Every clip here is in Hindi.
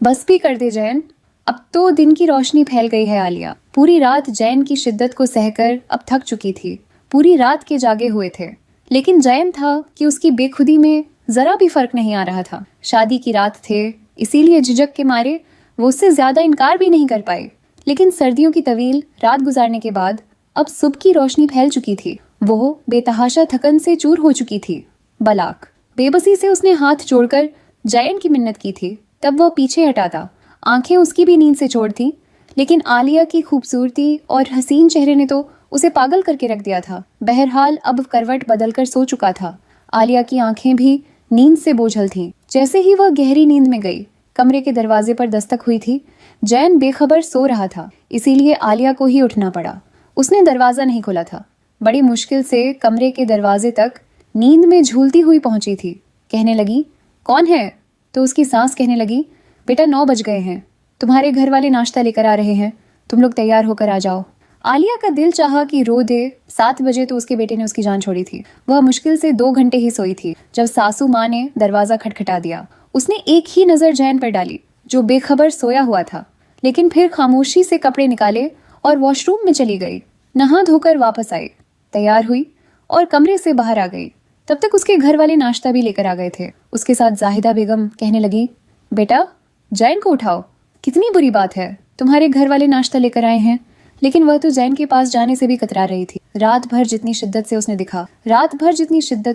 बस भी कर दे जैन, अब तो दिन की रोशनी फैल गई है। आलिया पूरी रात जैन की शिद्दत को सहकर अब थक चुकी थी। पूरी रात के जागे हुए थे, लेकिन जैन था कि उसकी बेखुदी में जरा भी फर्क नहीं आ रहा था। शादी की रात थे, इसीलिए झिझक के मारे वो उससे ज्यादा इनकार भी नहीं कर पाई। लेकिन सर्दियों की तवील रात गुजारने के बाद अब सुबह की रोशनी फैल चुकी थी। वो बेतहाशा थकन से चूर हो चुकी थी। बलाक बेबसी से उसने हाथ जोड़कर जैन की मिन्नत की थी, तब वो पीछे हटाता। आंखें उसकी भी नींद से छोड़ थी, लेकिन आलिया की खूबसूरती और हसीन चेहरे ने तो उसे पागल करके रख दिया था। बहरहाल अब करवट बदलकर सो चुका था। आलिया की आंखें भी नींद से बोझल थीं। जैसे ही वह गहरी नींद में गई, कमरे के दरवाजे पर दस्तक हुई थी। जैन बेखबर सो रहा था, इसीलिए आलिया को ही उठना पड़ा। उसने दरवाजा नहीं खोला था। बड़ी मुश्किल से कमरे के दरवाजे तक नींद में झूलती हुई पहुंची थी। कहने लगी, कौन है? तो उसकी सास कहने लगी, बेटा 9 बज गए हैं, तुम्हारे घर वाले नाश्ता लेकर आ रहे हैं, तुम लोग तैयार होकर आ जाओ। आलिया का दिल चाहा कि रो दे। 7 बजे तो उसके बेटे ने उसकी जान छोड़ी थी। वह मुश्किल से 2 घंटे ही सोई थी जब सासू माँ ने दरवाजा खटखटा दिया। उसने एक ही नजर जैन पर डाली, जो बेखबर सोया हुआ था, लेकिन फिर खामोशी से कपड़े निकाले और वॉशरूम में चली गई। नहा धोकर वापस आई, तैयार हुई और कमरे से बाहर आ गई। तब तक उसके घर वाले नाश्ता भी लेकर आ गए थे। उसके साथ जाहिदा बेगम कहने लगी, बेटा जैन को उठाओ। कितनी बुरी बात है, तुम्हारे घर वाले नाश्ता लेकर आए हैं। लेकिन वह तो जैन के पास जाने से भी कतरा रही थी। रात भर जितनी शिद्दत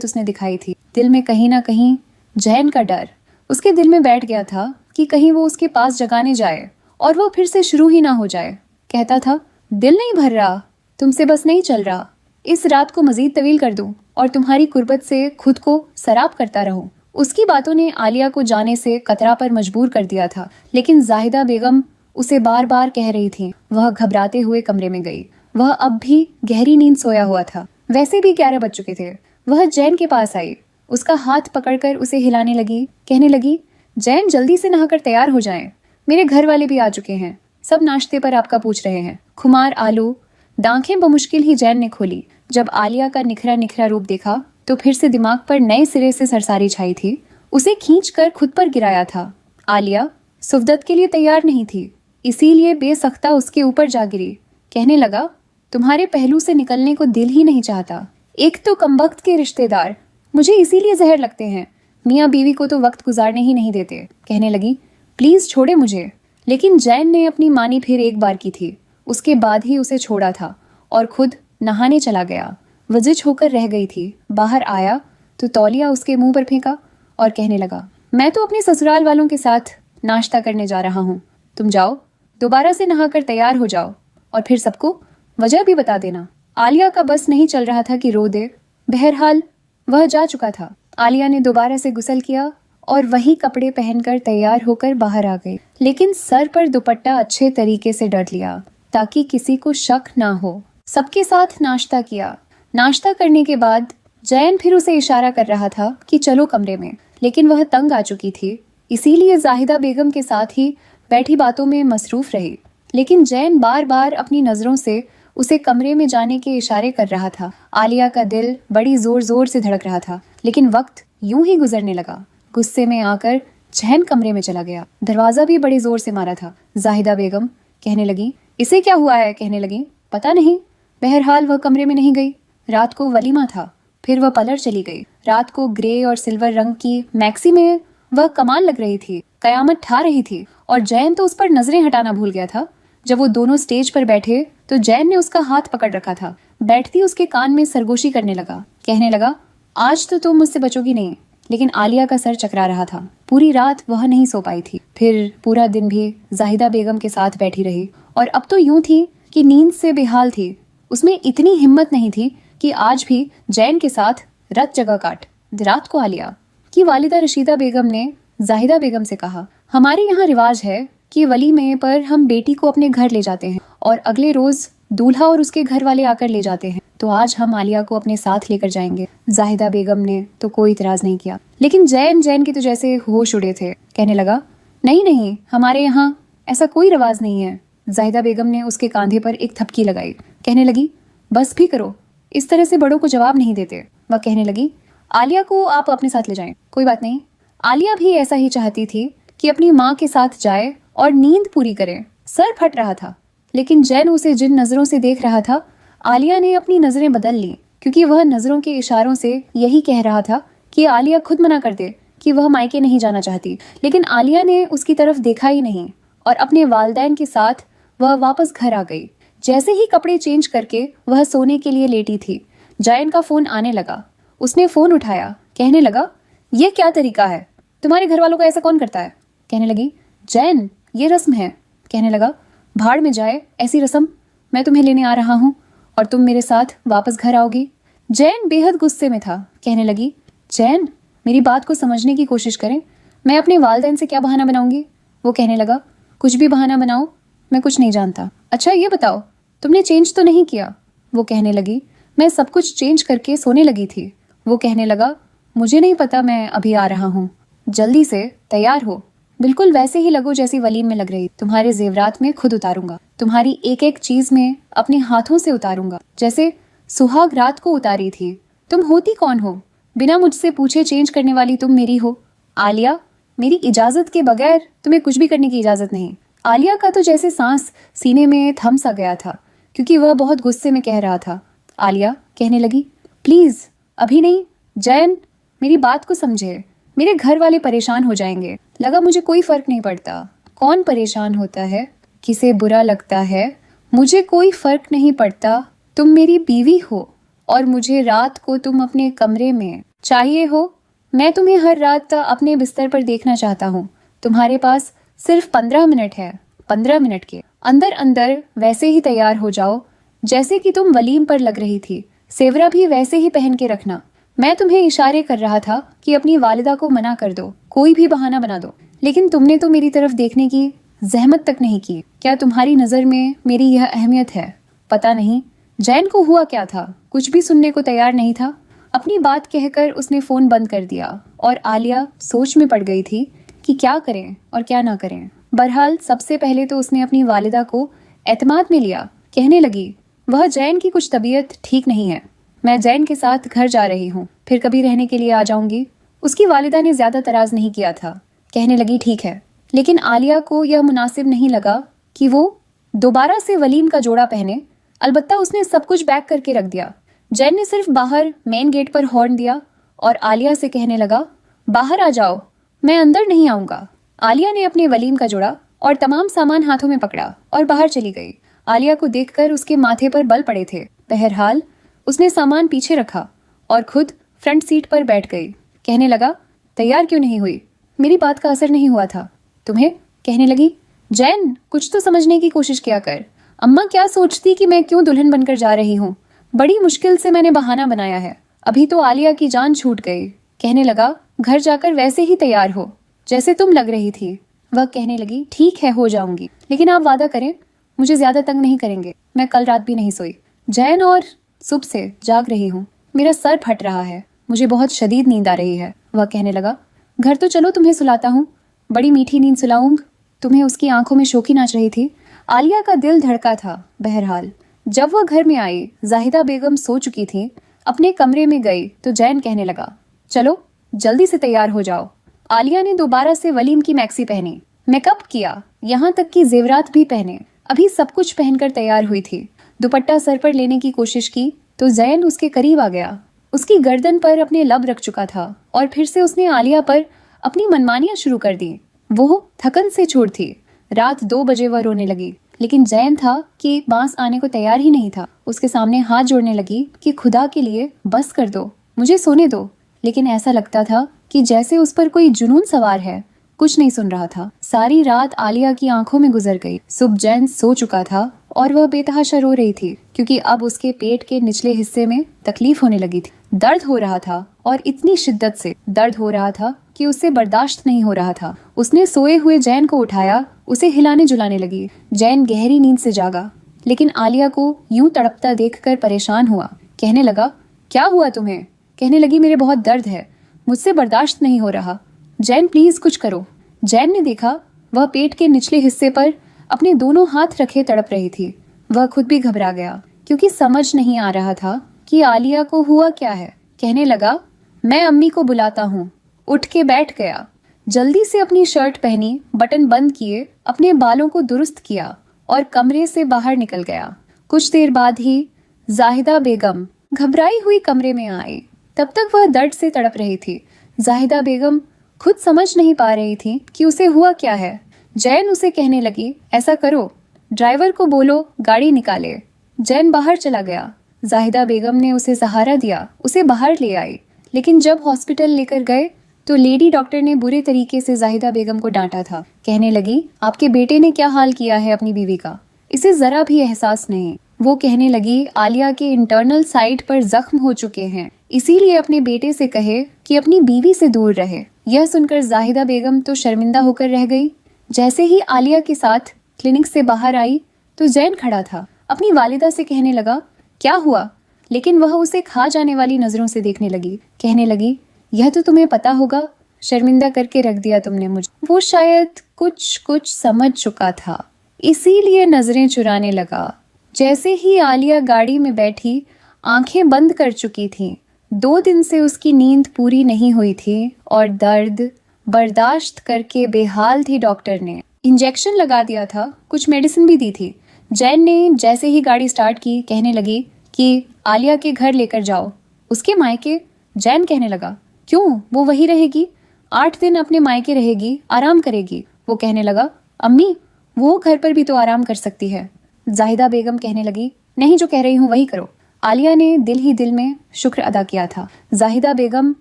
उसने दिखाई थी, दिल में कहीं ना कहीं जैन का डर उसके दिल में बैठ गया था कि कहीं वो उसके पास जगाने जाए और वो फिर से शुरू ही ना हो जाए। कहता था, दिल नहीं भर रहा, तुमसे बस नहीं चल रहा, इस रात को मजीद तवील कर दूं और तुम्हारी कुर्बत से खुद को सराब करता रहूं। उसकी बातों ने आलिया को जाने से कतरा पर मजबूर कर दिया था, लेकिन जाहिदा बेगम उसे बार बार कह रही थी। वह घबराते हुए कमरे में गई। वह अब भी गहरी नींद सोया हुआ था। वैसे भी 11 बज चुके थे। वह जैन के पास आई, उसका हाथ पकड़कर उसे हिलाने लगी। कहने लगी, जैन जल्दी से नहाकर तैयार हो जाएं, मेरे घर वाले भी आ चुके हैं, सब नाश्ते पर आपका पूछ रहे हैं। खुमार आलू। दांखें बमुश्किल ही जैन ने खोली। जब आलिया का निखरा निखरा रूप देखा तो फिर से दिमाग पर नए सिरे से सरसारी छाई थी। उसे खींचकर खुद पर गिराया था। आलिया सुफदत के लिए तैयार नहीं थी, इसीलिए बेसख्ता उसके ऊपर जा गिरी। कहने लगा, तुम्हारे पहलू से निकलने को दिल ही नहीं चाहता। एक तो कमबख्त के रिश्तेदार मुझे इसीलिए जहर लगते हैं, मियाँ बीवी को तो वक्त गुजारने ही नहीं देते। कहने लगी, प्लीज छोड़े मुझे। लेकिन जैन ने अपनी मानी फिर एक बार की थी, उसके बाद ही उसे छोड़ा था और खुद नहाने चला गया। वजिज होकर रह गई थी। बाहर आया तो तौलिया उसके मुंह पर फेंका और कहने लगा, मैं तो अपने ससुराल वालों के साथ नाश्ता करने जा रहा हूँ, तुम जाओ, दोबारा से नहाकर तैयार हो जाओ और फिर सबको वजह भी बता देना। आलिया का बस नहीं चल रहा था कि रो दे। बहरहाल वह जा चुका था। आलिया ने दोबारा से गुस्ल किया और वही कपड़े पहनकर तैयार होकर बाहर आ गई, लेकिन सर पर दुपट्टा अच्छे तरीके से डाल लिया ताकि किसी को शक ना हो। सबके साथ नाश्ता किया। नाश्ता करने के बाद जैन फिर उसे इशारा कर रहा था कि चलो कमरे में, लेकिन वह तंग आ चुकी थी, इसीलिए जाहिदा बेगम के साथ ही बैठी बातों में मसरूफ रही। लेकिन जैन बार बार अपनी नजरों से उसे कमरे में जाने के इशारे कर रहा था। आलिया का दिल बड़ी जोर जोर से धड़क रहा था, लेकिन वक्त यूं ही गुजरने लगा। गुस्से में आकर जैन कमरे में चला गया। दरवाजा भी बड़ी जोर से मारा था। जाहिदा बेगम कहने लगी, इसे क्या हुआ है? कहने लगी, पता नहीं। बहरहाल वह कमरे में नहीं गई। रात को वलीमा था। फिर वह पार्लर चली गई। रात को ग्रे और सिल्वर रंग की मैक्सी में वह कमाल लग रही थी, कयामत ठा रही थी, और जैन तो उस पर नजरें हटाना भूल गया था। जब वो दोनों स्टेज पर बैठे तो जैन ने उसका हाथ पकड़ रखा था। बैठती उसके कान में सरगोशी करने लगा। कहने लगा, आज तो तुम मुझसे बचोगी नहीं। लेकिन आलिया का सर चकरा रहा था। पूरी रात वह नहीं सो पाई थी। फिर पूरा दिन भी जाहिदा बेगम के साथ बैठी रही और अब तो यूं थी कि नींद से बेहाल थी। उसमें इतनी हिम्मत नहीं थी कि आज भी जैन के साथ रत जगह काट। रात को आलिया की वालिदा रशीदा बेगम ने जाहिदा बेगम से कहा, हमारे यहाँ रिवाज है कि वलीमे पर हम बेटी को अपने घर ले जाते हैं और अगले रोज दूल्हा और उसके घर वाले आकर ले जाते हैं, तो आज हम आलिया को अपने साथ लेकर जाएंगे। जाहिदा बेगम ने तो कोई इतराज नहीं किया, लेकिन जैन के तो जैसे होश उड़े थे। कहने लगा, नहीं नहीं, हमारे यहाँ ऐसा कोई रिवाज नहीं है। जाहिदा बेगम ने उसके कांधे पर एक थपकी लगाई। कहने लगी, बस भी करो, इस तरह से बड़ों को जवाब नहीं देते। वह कहने लगी, आलिया को आप अपने साथ ले जाएं। कोई बात नहीं। आलिया भी ऐसा ही चाहती थी कि अपनी माँ के साथ जाए और नींद पूरी करे। सर फट रहा था, लेकिन जैन उसे जिन नजरों से देख रहा था, आलिया ने अपनी नजरें बदल ली, क्योंकि वह नजरों के इशारों से यही कह रहा था कि आलिया खुद मना कर दे कि वह मायके नहीं जाना चाहती। लेकिन आलिया ने उसकी तरफ देखा ही नहीं और अपने वालिदैन के साथ वह वापस घर आ गई। जैसे ही कपड़े चेंज करके वह सोने के लिए लेटी थी, जैन का फोन आने लगा। उसने फोन उठाया, कहने लगा, ये क्या तरीका है? तुम्हारे घर वालों का ऐसा कौन करता है? कहने लगी, जैन ये रस्म है। कहने लगा, भाड़ में जाए ऐसी रस्म, मैं तुम्हें लेने आ रहा हूँ और तुम मेरे साथ वापस घर आओगी। जैन बेहद गुस्से में था। कहने लगी, जैन मेरी बात को समझने की कोशिश करें, मैं अपने वालिदैन से क्या बहाना बनाऊंगी? वो कहने लगा, कुछ भी बहाना बनाओ, मैं कुछ नहीं जानता। अच्छा ये बताओ, तुमने चेंज तो नहीं किया? वो कहने लगी, मैं सब कुछ चेंज करके सोने लगी थी। वो कहने लगा, मुझे नहीं पता, मैं अभी आ रहा हूँ, जल्दी से तैयार हो, बिल्कुल वैसे ही लगो जैसी वलीम में लग रही। तुम्हारे जेवरात में खुद उतारूंगा, तुम्हारी एक एक चीज में अपने हाथों से उतारूंगा, जैसे सुहाग रात को उतारी थी। तुम होती कौन हो? बिना मुझसे पूछे चेंज करने वाली तुम मेरी हो। आलिया, मेरी इजाजत के बगैर तुम्हें कुछ भी करने की इजाजत नहीं। आलिया का तो जैसे सांस सीने में थम सा गया था, क्योंकि वह बहुत गुस्से में कह रहा था। आलिया कहने लगी, प्लीज अभी नहीं। जैन मेरी बात को समझे, मेरे घर वाले परेशान हो जाएंगे। लगा मुझे कोई फर्क नहीं पड़ता कौन परेशान होता है, किसे बुरा लगता है, मुझे कोई फर्क नहीं पड़ता। तुम मेरी बीवी हो और मुझे रात को तुम अपने कमरे में चाहिए हो। मैं तुम्हें हर रात अपने बिस्तर पर देखना चाहता हूँ। तुम्हारे पास सिर्फ 15 मिनट है। 15 मिनट के अंदर अंदर वैसे ही तैयार हो जाओ जैसे कि तुम वलीम पर लग रही थी। सेवरा भी वैसे ही पहन के रखना। मैं तुम्हें इशारे कर रहा था कि अपनी वालिदा को मना कर दो, कोई भी बहाना बना दो, लेकिन तुमने तो मेरी तरफ देखने की जहमत तक नहीं की। क्या तुम्हारी नजर में मेरी यह अहमियत है? पता नहीं जैन को हुआ क्या था, कुछ भी सुनने को तैयार नहीं था। अपनी बात कहकर उसने फोन बंद कर दिया और आलिया सोच में पड़ गई थी कि क्या करें और क्या ना करें। बहरहाल सबसे पहले तो उसने अपनी वालिदा को एतमाद में लिया। कहने लगी, वह जैन की कुछ तबीयत ठीक नहीं है, मैं जैन के साथ घर जा रही हूँ, फिर कभी रहने के लिए आ जाऊंगी। उसकी वालिदा ने ज्यादा तराज नहीं किया था। कहने लगी, ठीक है। लेकिन आलिया को यह मुनासिब नहीं लगा कि वो दोबारा से वलीम का जोड़ा पहने। अलबत्ता उसने सब कुछ पैक करके रख दिया। जैन ने सिर्फ बाहर मेन गेट पर हॉर्न दिया और आलिया से कहने लगा, बाहर आ जाओ, मैं अंदर नहीं आऊंगा। आलिया ने अपने वलीम का जोड़ा और तमाम सामान हाथों में पकड़ा और बाहर चली गई। आलिया को देखकर उसके माथे पर बल पड़े थे। बहरहाल उसने सामान पीछे रखा और खुद फ्रंट सीट पर बैठ गई। कहने लगा, तैयार क्यों नहीं हुई? मेरी बात का असर नहीं हुआ था तुम्हें? कहने लगी, जैन कुछ तो समझने की कोशिश किया कर। अम्मा क्या सोचती कि मैं क्यों दुल्हन बनकर जा रही हूँ? बड़ी मुश्किल से मैंने बहाना बनाया है, अभी तो आलिया की जान छूट गई। कहने लगा, घर जाकर वैसे ही तैयार हो जैसे तुम लग रही थी। वह कहने लगी, ठीक है हो जाऊंगी, लेकिन आप वादा करें मुझे ज्यादा तंग नहीं करेंगे। मैं कल रात भी नहीं सोई जैन और सुबह से जाग रही हूँ, मेरा सर फट रहा है, मुझे बहुत शदीद नींद आ रही है। वह कहने लगा, घर तो चलो तुम्हें सुलाता हूँ, बड़ी मीठी नींद सुलाऊंग तुम्हें। उसकी आंखों में शोखी नाच रही थी। आलिया का दिल धड़का था। बहरहाल जब वह घर में आई, जाहिदा बेगम सो चुकी थी। अपने कमरे में गई तो जैन कहने लगा, चलो जल्दी से तैयार हो जाओ। आलिया ने दोबारा से वलीम की मैक्सी पहनी, मेकअप किया, यहाँ तक कि जेवरात भी पहने। अभी सब कुछ पहनकर तैयार हुई थी। दुपट्टा सर पर लेने की कोशिश की तो जैन उसके करीब आ गया। उसकी गर्दन पर अपने लब रख चुका था और फिर से उसने आलिया पर अपनी मनमानियां शुरू कर दी। वो थकन से चूर थी। रात 2 बजे वह रोने लगी, लेकिन जैन था कि बांस आने को तैयार ही नहीं था। उसके सामने हाथ जोड़ने लगी कि खुदा के लिए बस कर दो, मुझे सोने दो। लेकिन ऐसा लगता था कि जैसे उस पर कोई जुनून सवार है। कुछ नहीं सुन रहा था। सारी रात आलिया की आंखों में गुजर गई। सुबह जैन सो चुका था और वह बेतहाशा रो रही थी, क्योंकि अब उसके पेट के निचले हिस्से में तकलीफ होने लगी थी। दर्द हो रहा था और इतनी शिद्दत से दर्द हो रहा था कि उससे बर्दाश्त नहीं हो रहा था। उसने सोए हुए जैन को उठाया, उसे हिलाने जुलाने लगी। जैन गहरी नींद से जागा, लेकिन आलिया को यूं तड़पता देखकर परेशान हुआ। कहने लगा, क्या हुआ तुम्हें? कहने लगी, मेरे बहुत दर्द है, मुझसे बर्दाश्त नहीं हो रहा। जैन प्लीज कुछ करो। जैन ने देखा वह पेट के निचले हिस्से पर अपने दोनों हाथ रखे तड़प रही थी। वह खुद भी घबरा गया, क्योंकि समझ नहीं आ रहा था कि आलिया को हुआ क्या है। कहने लगा, मैं अम्मी को बुलाता हूँ। उठ के बैठ गया। जल्दी से अपनी शर्ट पहनी, बटन बंद किए, अपने बालों को दुरुस्त किया और कमरे से बाहर निकल गया। कुछ देर बाद ही जाहिदा बेगम घबराई हुई कमरे में आई। तब तक वह दर्द से तड़प रही थी। जाहिदा बेगम खुद समझ नहीं पा रही थी कि उसे हुआ क्या है। जैन उसे कहने लगी, ऐसा करो, ड्राइवर को बोलो गाड़ी निकाले। जैन बाहर चला गया। जाहिदा बेगम ने उसे सहारा दिया, उसे बाहर ले आई। लेकिन जब हॉस्पिटल लेकर गए तो लेडी डॉक्टर ने बुरे तरीके से जाहिदा बेगम को डांटा था। कहने लगी, आपके बेटे ने क्या हाल किया है अपनी बीवी का, इसे जरा भी एहसास नहीं। वो कहने लगी, आलिया के इंटरनल साइड पर जख्म हो चुके हैं, इसीलिए अपने बेटे से कहे कि अपनी बीवी से दूर रहे। यह सुनकर जाहिदा बेगम तो शर्मिंदा होकर रह गई। जैसे ही आलिया के साथ क्लिनिक से बाहर आई तो जैन खड़ा था। अपनी वालिदा से कहने लगा, क्या हुआ? लेकिन वह उसे खा जाने वाली नजरों से देखने लगी। कहने लगी, यह तो तुम्हें पता होगा, शर्मिंदा करके रख दिया तुमने मुझे। वो शायद कुछ समझ चुका था, इसीलिए नजरें चुराने लगा। जैसे ही आलिया गाड़ी में बैठी, आंखें बंद कर चुकी थी। 2 दिन से उसकी नींद पूरी नहीं हुई थी और दर्द बर्दाश्त करके बेहाल थी। डॉक्टर ने इंजेक्शन लगा दिया था, कुछ मेडिसिन भी दी थी। जैन ने जैसे ही गाड़ी स्टार्ट की कहने लगी कि आलिया के घर लेकर जाओ। उसके मायके? जैन कहने लगा, क्यों, वो वही रहेगी, 8 दिन अपने मायके रहेगी, आराम करेगी। वो कहने लगा, अम्मी वो घर पर भी तो आराम कर सकती है। जाहिदा बेगम कहने लगी, नहीं, जो कह रही हूँ वही करो। आलिया ने दिल ही दिल में शुक्र अदा किया था। जाहिदा बेगम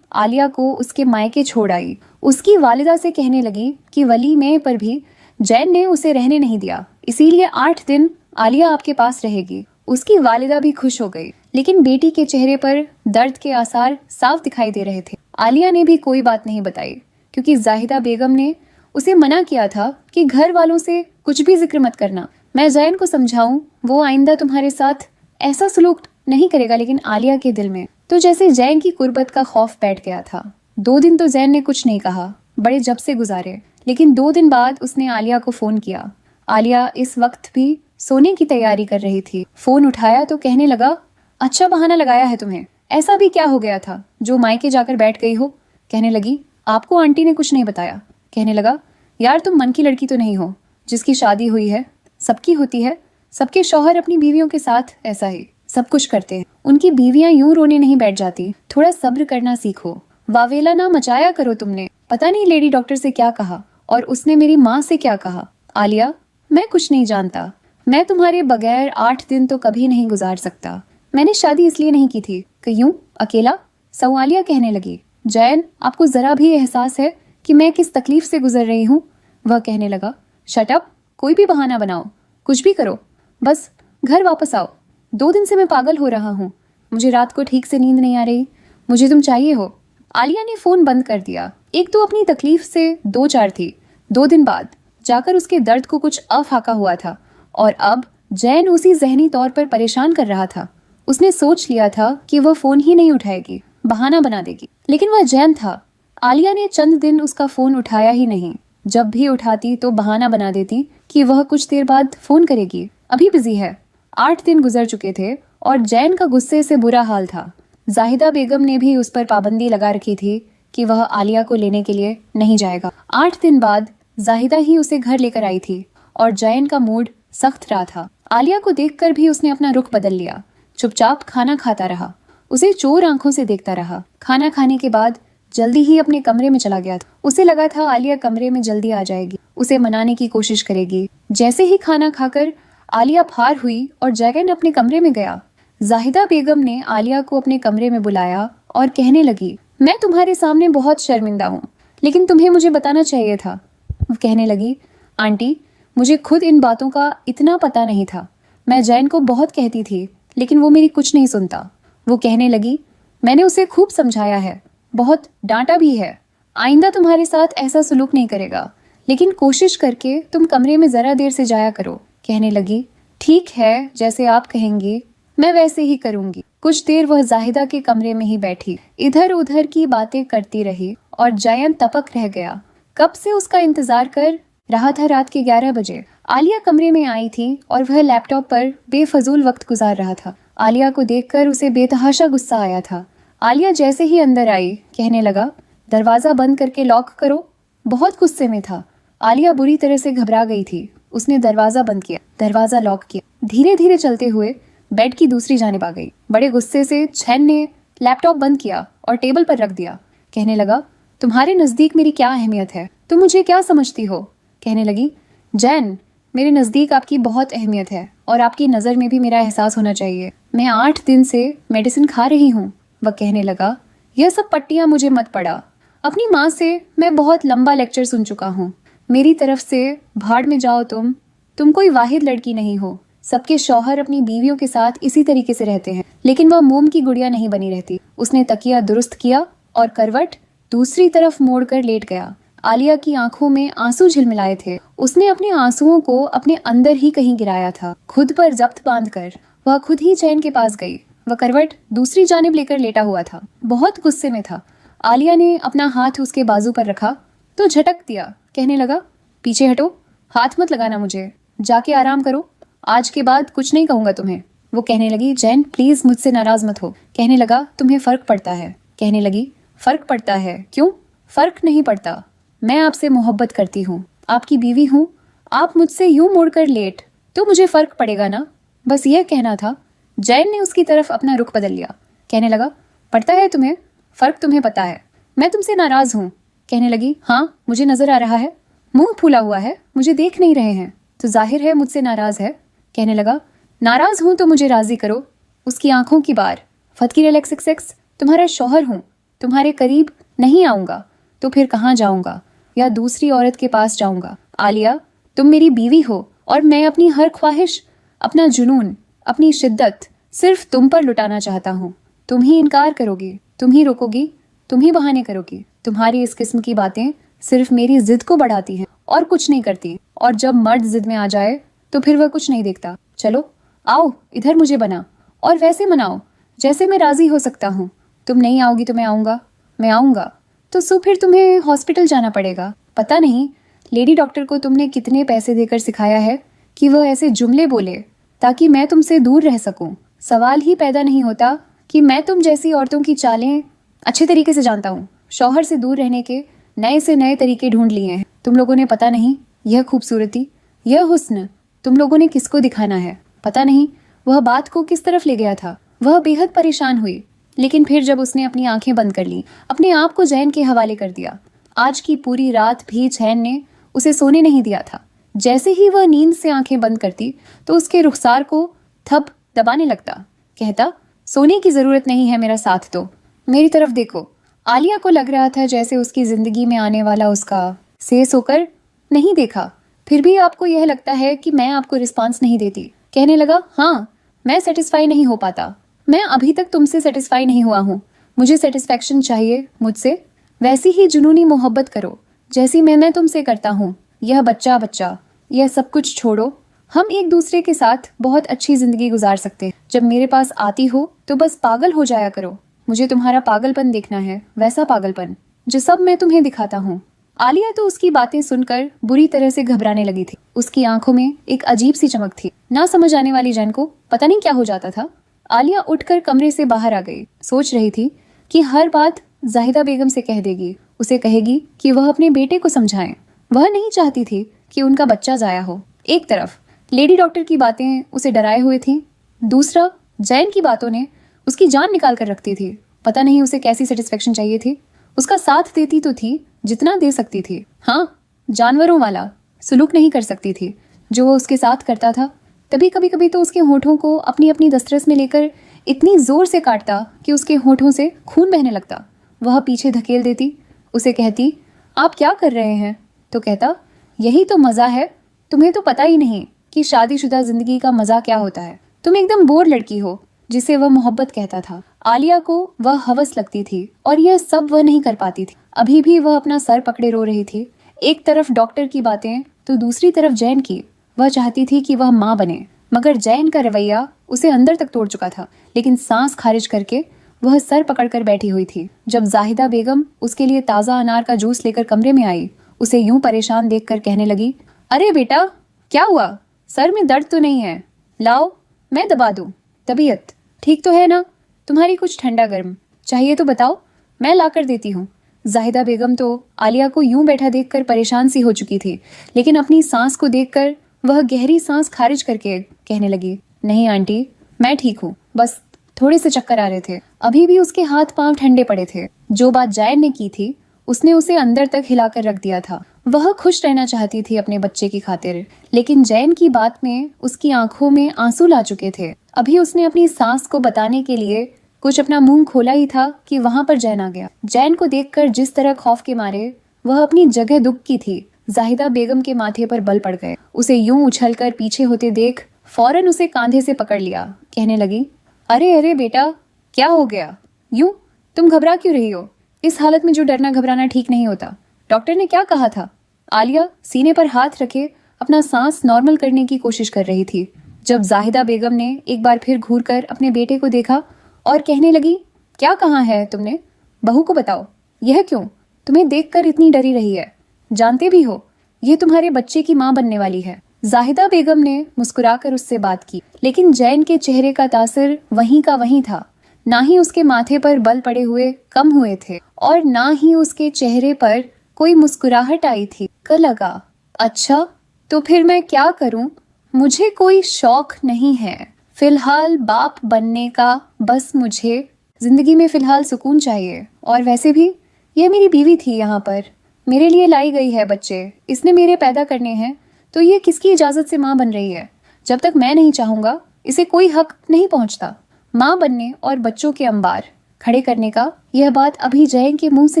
आलिया को उसके मायके छोड़ आई। उसकी वालिदा से कहने लगी कि वली में पर भी जैन ने उसे रहने नहीं दिया, इसीलिए 8 दिन आलिया आपके पास रहेगी। उसकी वालिदा भी खुश हो गई, लेकिन बेटी के चेहरे पर दर्द के आसार साफ दिखाई दे रहे थे। आलिया ने भी कोई बात नहीं बताई, क्योंकि जाहिदा बेगम ने उसे मना किया था कि घर वालों से कुछ भी जिक्र मत करना। मैं जैन को समझाऊं, वो आइंदा तुम्हारे साथ ऐसा सलूक नहीं करेगा। लेकिन आलिया के दिल में तो जैसे जैन की कुर्बत का खौफ बैठ गया था। 2 दिन तो जैन ने कुछ नहीं कहा, बड़े जब से गुजारे। लेकिन 2 दिन बाद उसने आलिया को फोन किया। आलिया इस वक्त भी सोने की तैयारी कर रही थी। फोन उठाया तो कहने लगा, अच्छा बहाना लगाया है तुम्हें, ऐसा भी क्या हो गया था जो मायके जाकर बैठ गई हो? कहने लगी, आपको आंटी ने कुछ नहीं बताया। कहने लगा, यार तुम मन की लड़की तो नहीं हो, जिसकी शादी हुई है, सबकी होती है, सबके शौहर अपनी बीवियों के साथ ऐसा ही सब कुछ करते हैं। उनकी बीवियां यूं रोने नहीं बैठ जाती, थोड़ा सब्र करना सीखो। वावेला ना मचाया करो तुमने। पता नहीं लेडी डॉक्टर से क्या कहा और उसने मेरी माँ से क्या कहा। आलिया, मैं कुछ नहीं जानता, मैं तुम्हारे बगैर 8 दिन तो कभी नहीं गुजार सकता। मैंने शादी इसलिए नहीं की थी कि यूं अकेला। सवालिया कहने लगी, जैन आपको जरा भी एहसास है कि मैं किस तकलीफ से गुजर रही हूँ? वह कहने लगा, शट अप, कोई भी बहाना बनाओ, कुछ भी करो, बस घर वापस आओ। 2 दिन से मैं पागल हो रहा हूँ, मुझे रात को ठीक से नींद नहीं आ रही, मुझे तुम चाहिए हो। आलिया ने फोन बंद कर दिया। एक तो अपनी तकलीफ से 2-4 थी, 2 दिन बाद जाकर उसके दर्द को कुछ अफाका हुआ था और अब जैन उसी जहनी तौर पर परेशान कर रहा था। उसने सोच लिया था कि वह फोन ही नहीं उठाएगी, बहाना बना देगी, लेकिन वह जैन था। आलिया ने चंद दिन उसका फोन उठाया ही नहीं। जब भी उठाती तो बहाना बना देती कि वह कुछ देर बाद फोन करेगी, अभी बिजी है। 8 दिन गुजर चुके थे और जैन का गुस्से से बुरा हाल था। जाहिदा बेगम ने भी उस पर पाबंदी लगा रखी थी कि वह आलिया को लेने के लिए नहीं जाएगा। 8 दिन बाद जाहिदा ही उसे घर लेकर आई थी और जैन का मूड सख्त रहा था। आलिया को देखकर भी उसने अपना रुख बदल लिया, चुपचाप खाना खाता रहा, उसे चोर आंखों से देखता रहा। खाना खाने के बाद जल्दी ही अपने कमरे में चला गया था। उसे लगा था आलिया कमरे में जल्दी आ जाएगी, उसे मनाने की कोशिश करेगी। जैसे ही खाना खाकर आलिया फार हुई और जैन अपने कमरे में गया, जाहिदा बेगम ने आलिया को अपने कमरे में बुलाया और कहने लगी, मैं तुम्हारे सामने बहुत शर्मिंदा हूँ, लेकिन तुम्हें मुझे बताना चाहिए था। वो कहने लगी, आंटी मुझे खुद इन बातों का इतना पता नहीं था। मैं जैन को बहुत कहती थी, लेकिन वो मेरी कुछ नहीं सुनता। वो कहने लगी, मैंने उसे खूब समझाया है, बहुत डांटा भी है, आइंदा तुम्हारे साथ ऐसा सलूक नहीं करेगा, लेकिन कोशिश करके तुम कमरे में जरा देर से जाया करो। कहने लगी, ठीक है, जैसे आप कहेंगी मैं वैसे ही करूंगी। कुछ देर वह जाहिदा के कमरे में ही बैठी इधर उधर की बातें करती रही और जयन तपक रह गया। कब से उसका इंतजार कर रहा था। रात के 11 बजे आलिया कमरे में आई थी और वह लैपटॉप पर बेफजूल वक्त गुजार रहा था। आलिया को देखकर उसे बेतहाशा गुस्सा आया था। आलिया जैसे ही अंदर आई कहने लगा, दरवाजा बंद करके लॉक करो। बहुत गुस्से में था। आलिया बुरी तरह से घबरा गई थी। उसने दरवाजा बंद किया, दरवाजा लॉक किया, धीरे धीरे चलते हुए बेड की दूसरी जानिब आ गई। बड़े गुस्से से जैन ने लैपटॉप बंद किया और टेबल पर रख दिया। कहने लगा, तुम्हारे नजदीक मेरी क्या अहमियत है, तुम मुझे क्या समझती हो? कहने लगी, जैन, मेरे नजदीक आपकी बहुत अहमियत है और आपकी नजर में भी मेरा एहसास होना चाहिए। मैं 8 दिन से मेडिसिन खा रही हूँ। वह कहने लगा, यह सब पट्टियां मुझे मत पड़ा। अपनी माँ से मैं बहुत लंबा लेक्चर सुन चुका हूँ। मेरी तरफ से भाड़ में जाओ तुम कोई वाहिद लड़की नहीं हो। सबके शौहर अपनी बीवियों के साथ इसी तरीके से रहते हैं, लेकिन वह मोम की गुड़िया नहीं बनी रहती। उसने तकिया दुरुस्त किया और करवट दूसरी तरफ मोड़कर लेट गया। आलिया की आंखों में आंसू झिलमिलाए थे। उसने अपने आंसुओं को अपने अंदर ही कहीं गिराया था। खुद पर जब्त बांधकर वह खुद ही जैन के पास गई। वह करवट दूसरी जानिब लेकर लेटा हुआ था, बहुत गुस्से में था। आलिया ने अपना हाथ उसके बाजू पर रखा तो झटक दिया। कहने लगा, पीछे हटो, हाथ मत लगाना मुझे, जाके आराम करो, आज के बाद कुछ नहीं कहूंगा तुम्हें। वो कहने लगी, जैन प्लीज मुझसे नाराज मत हो। कहने लगा, तुम्हें फर्क पड़ता है। कहने लगी, फर्क पड़ता है? क्यों? फर्क नहीं पड़ता, मैं आपसे मोहब्बत करती हूँ, आपकी बीवी हूँ। आप मुझसे यूं मुड़कर लेट तो मुझे फर्क पड़ेगा ना, बस यह कहना था। जैन ने उसकी तरफ अपना रुख बदल लिया। कहने लगा, पड़ता है तुम्हें? फर्क तुम्हें पता है, मैं तुमसे नाराज हूँ। कहने लगी, हाँ मुझे नजर आ रहा है, मुंह फूला हुआ है, मुझे देख नहीं रहे हैं तो जाहिर है मुझसे नाराज है। कहने लगा, नाराज हूं तो मुझे राजी करो। उसकी आंखों की बार, फतकीर LXXX, तुम्हारा शौहर हूं, तुम्हारे करीब नहीं आऊंगा तो फिर कहाँ जाऊंगा, या दूसरी औरत के पास जाऊंगा? आलिया, तुम मेरी बीवी हो और मैं अपनी हर ख्वाहिश, अपना जुनून, अपनी शिद्दत सिर्फ तुम पर लुटाना चाहता हूँ। तुम ही इनकार करोगी, तुम ही रोकोगी, तुम ही बहाने करोगी। तुम्हारी इस किस्म की बातें सिर्फ मेरी जिद को बढ़ाती हैं और कुछ नहीं करती। और जब मर्द जिद में आ जाए तो फिर वह कुछ नहीं देखता। चलो आओ इधर मुझे बना, और वैसे मनाओ जैसे मैं राजी हो सकता हूँ। तुम नहीं आओगी तो मैं आऊँगा, मैं आऊँगा तो सो फिर तुम्हें हॉस्पिटल जाना पड़ेगा। पता नहीं लेडी डॉक्टर को तुमने कितने पैसे देकर सिखाया है कि वह ऐसे जुमले बोले ताकि मैं तुमसे दूर रह सकूं। सवाल ही पैदा नहीं होता कि मैं तुम जैसी औरतों की चालें अच्छे तरीके से जानता हूँ। शौहर से दूर रहने के नए से नए तरीके ढूंढ लिए हैं तुम लोगों ने। पता नहीं यह खूबसूरती, यह हुस्न तुम लोगों ने किसको दिखाना है। पता नहीं वह बात को किस तरफ ले गया था। वह बेहद परेशान हुई, लेकिन फिर जब उसने अपनी आंखें बंद कर ली, अपने आप को जैन के हवाले कर दिया। आज की पूरी रात भी जैन ने उसे सोने नहीं दिया था। जैसे ही वह नींद से आंखें बंद करती तो उसके रुखसार को थप दबाने लगता। कहता, सोने की जरूरत नहीं है, मेरा साथ दो, मेरी तरफ देखो। आलिया को लग रहा था जैसे उसकी जिंदगी में आने वाला उसका सेस होकर नहीं देखा। फिर भी आपको यह लगता है कि मैं आपको रिस्पांस नहीं देती। कहने लगा, हाँ मैं सेटिस्फाई नहीं हो पाता, मैं अभी तक तुमसे सेटिस्फाई नहीं हुआ हूँ। मुझे सेटिस्फैक्शन चाहिए मुझसे। वैसी ही जुनूनी मोहब्बत करो जैसी मैं तुमसे करता हूँ। यह बच्चा यह सब कुछ छोड़ो, हम एक दूसरे के साथ बहुत अच्छी जिंदगी गुजार सकते हैं। जब मेरे पास आती हो तो बस पागल हो जाया करो। मुझे तुम्हारा पागलपन देखना है, वैसा पागलपन जो सब मैं तुम्हें दिखाता हूँ। आलिया तो उसकी बातें सुनकर बुरी तरह से घबराने लगी थी। उसकी आंखों में एक अजीब सी चमक थी। ना समझ आने वाली जैन को पता नहीं क्या हो जाता था। आलिया उठकर कमरे से बाहर आ गई। सोच रही थी कि हर बात जाहिदा बेगम से कह देगी। उसे कहेगी कि वह अपने बेटे को समझाएं। वह नहीं चाहती थी कि उनका बच्चा जाया हो। एक तरफ लेडी डॉक्टर की बातें उसे डराए हुए थी, दूसरा जैन की बातों ने उसकी जान निकाल कर रखती थी। पता नहीं उसे कैसी सेटिस्फेक्शन चाहिए थी। उसका साथ देती तो थी जितना दे सकती थी। हाँ, जानवरों वाला सुलूक नहीं कर सकती थी जो वो उसके साथ करता था। तभी कभी कभी तो उसके होठों को अपनी अपनी दस्तरस में लेकर इतनी जोर से काटता कि उसके होठों से खून बहने लगता। वह पीछे धकेल देती। उसे कहती, आप क्या कर रहे हैं? तो कहता, यही तो मज़ा है, तुम्हें तो पता ही नहीं कि शादीशुदा जिंदगी का मज़ा क्या होता है। तुम एकदम बोर लड़की हो जिसे वह मोहब्बत कहता था। आलिया को वह हवस लगती थी और यह सब वह नहीं कर पाती थी। अभी भी वह अपना सर पकड़े रो रही थी। एक तरफ डॉक्टर की बातें तो दूसरी तरफ जैन की। वह चाहती थी कि वह माँ बने, मगर जैन का रवैया उसे अंदर तक तोड़ चुका था। लेकिन सांस खारिज करके वह सर पकड़कर बैठी हुई थी। जब जाहिदा बेगम उसके लिए ताज़ा अनार का जूस लेकर कमरे में आई, उसे यूं परेशान देखकर कहने लगी, अरे बेटा क्या हुआ? सर में दर्द तो नहीं है? लाओ मैं दबा दूं। तबीयत ठीक तो है ना? तुम्हारी कुछ ठंडा गर्म चाहिए तो बताओ, मैं ला कर देती हूँ। जाहिदा बेगम तो आलिया को यूं बैठा देखकर परेशान सी हो चुकी थी, लेकिन अपनी सांस को देखकर वह गहरी सांस खारिज करके कहने लगी, नहीं आंटी, मैं ठीक हूँ, बस थोड़े से चक्कर आ रहे थे। अभी भी उसके हाथ पांव ठंडे पड़े थे। जो बात जैन ने की थी उसने उसे अंदर तक हिलाकर रख दिया था। वह खुश रहना चाहती थी अपने बच्चे की खातिर, लेकिन जैन की बात में उसकी आंखों में आंसू ला चुके थे। अभी उसने अपनी सास को बताने के लिए कुछ अपना मुंह खोला ही था कि वहां पर जैन आ गया। जैन को देखकर जिस तरह खौफ के मारे वह अपनी जगह दुख की थी, जाहिदा बेगम के माथे पर बल पड़ गए। उसे यूं उछलकर पीछे होते देख फौरन उसे कांधे से पकड़ लिया। कहने लगी, अरे अरे बेटा, क्या हो गया? यूं तुम घबरा क्यों रही हो? इस हालत में जो डरना घबराना ठीक नहीं होता। डॉक्टर ने क्या कहा था? आलिया सीने पर हाथ रखे अपना सांस नॉर्मल करने की कोशिश कर रही थी, जब जाहिदा बेगम ने एक बार फिर घूर कर अपने बेटे को देखा और कहने लगी, क्या कहा है तुमने? बहू को बताओ, यह क्यों? तुम्हें देखकर इतनी डरी रही है। जानते भी हो यह तुम्हारे बच्चे की माँ बनने वाली है। जाहिदा बेगम ने मुस्कुराकर उससे बात की, लेकिन जैन के चेहरे का तासर वहीं का वहीं था। ना ही उसके माथे पर बल पड़े हुए कम हुए थे और ना ही उसके चेहरे पर कोई मुस्कुराहट आई थी। कर लगा, अच्छा तो फिर मैं क्या करूं? मुझे कोई शौक नहीं है फिलहाल बाप बनने का, बस मुझे जिंदगी में फिलहाल सुकून चाहिए। और वैसे भी यह मेरी बीवी थी, यहाँ पर मेरे लिए लाई गई है बच्चे, इसने मेरे पैदा करने हैं, तो ये किसकी इजाजत से माँ बन रही है? जब तक मैं नहीं चाहूंगा इसे कोई हक नहीं पहुंचता। माँ बनने और बच्चों के अंबार खड़े करने का यह बात अभी जैन के मुंह से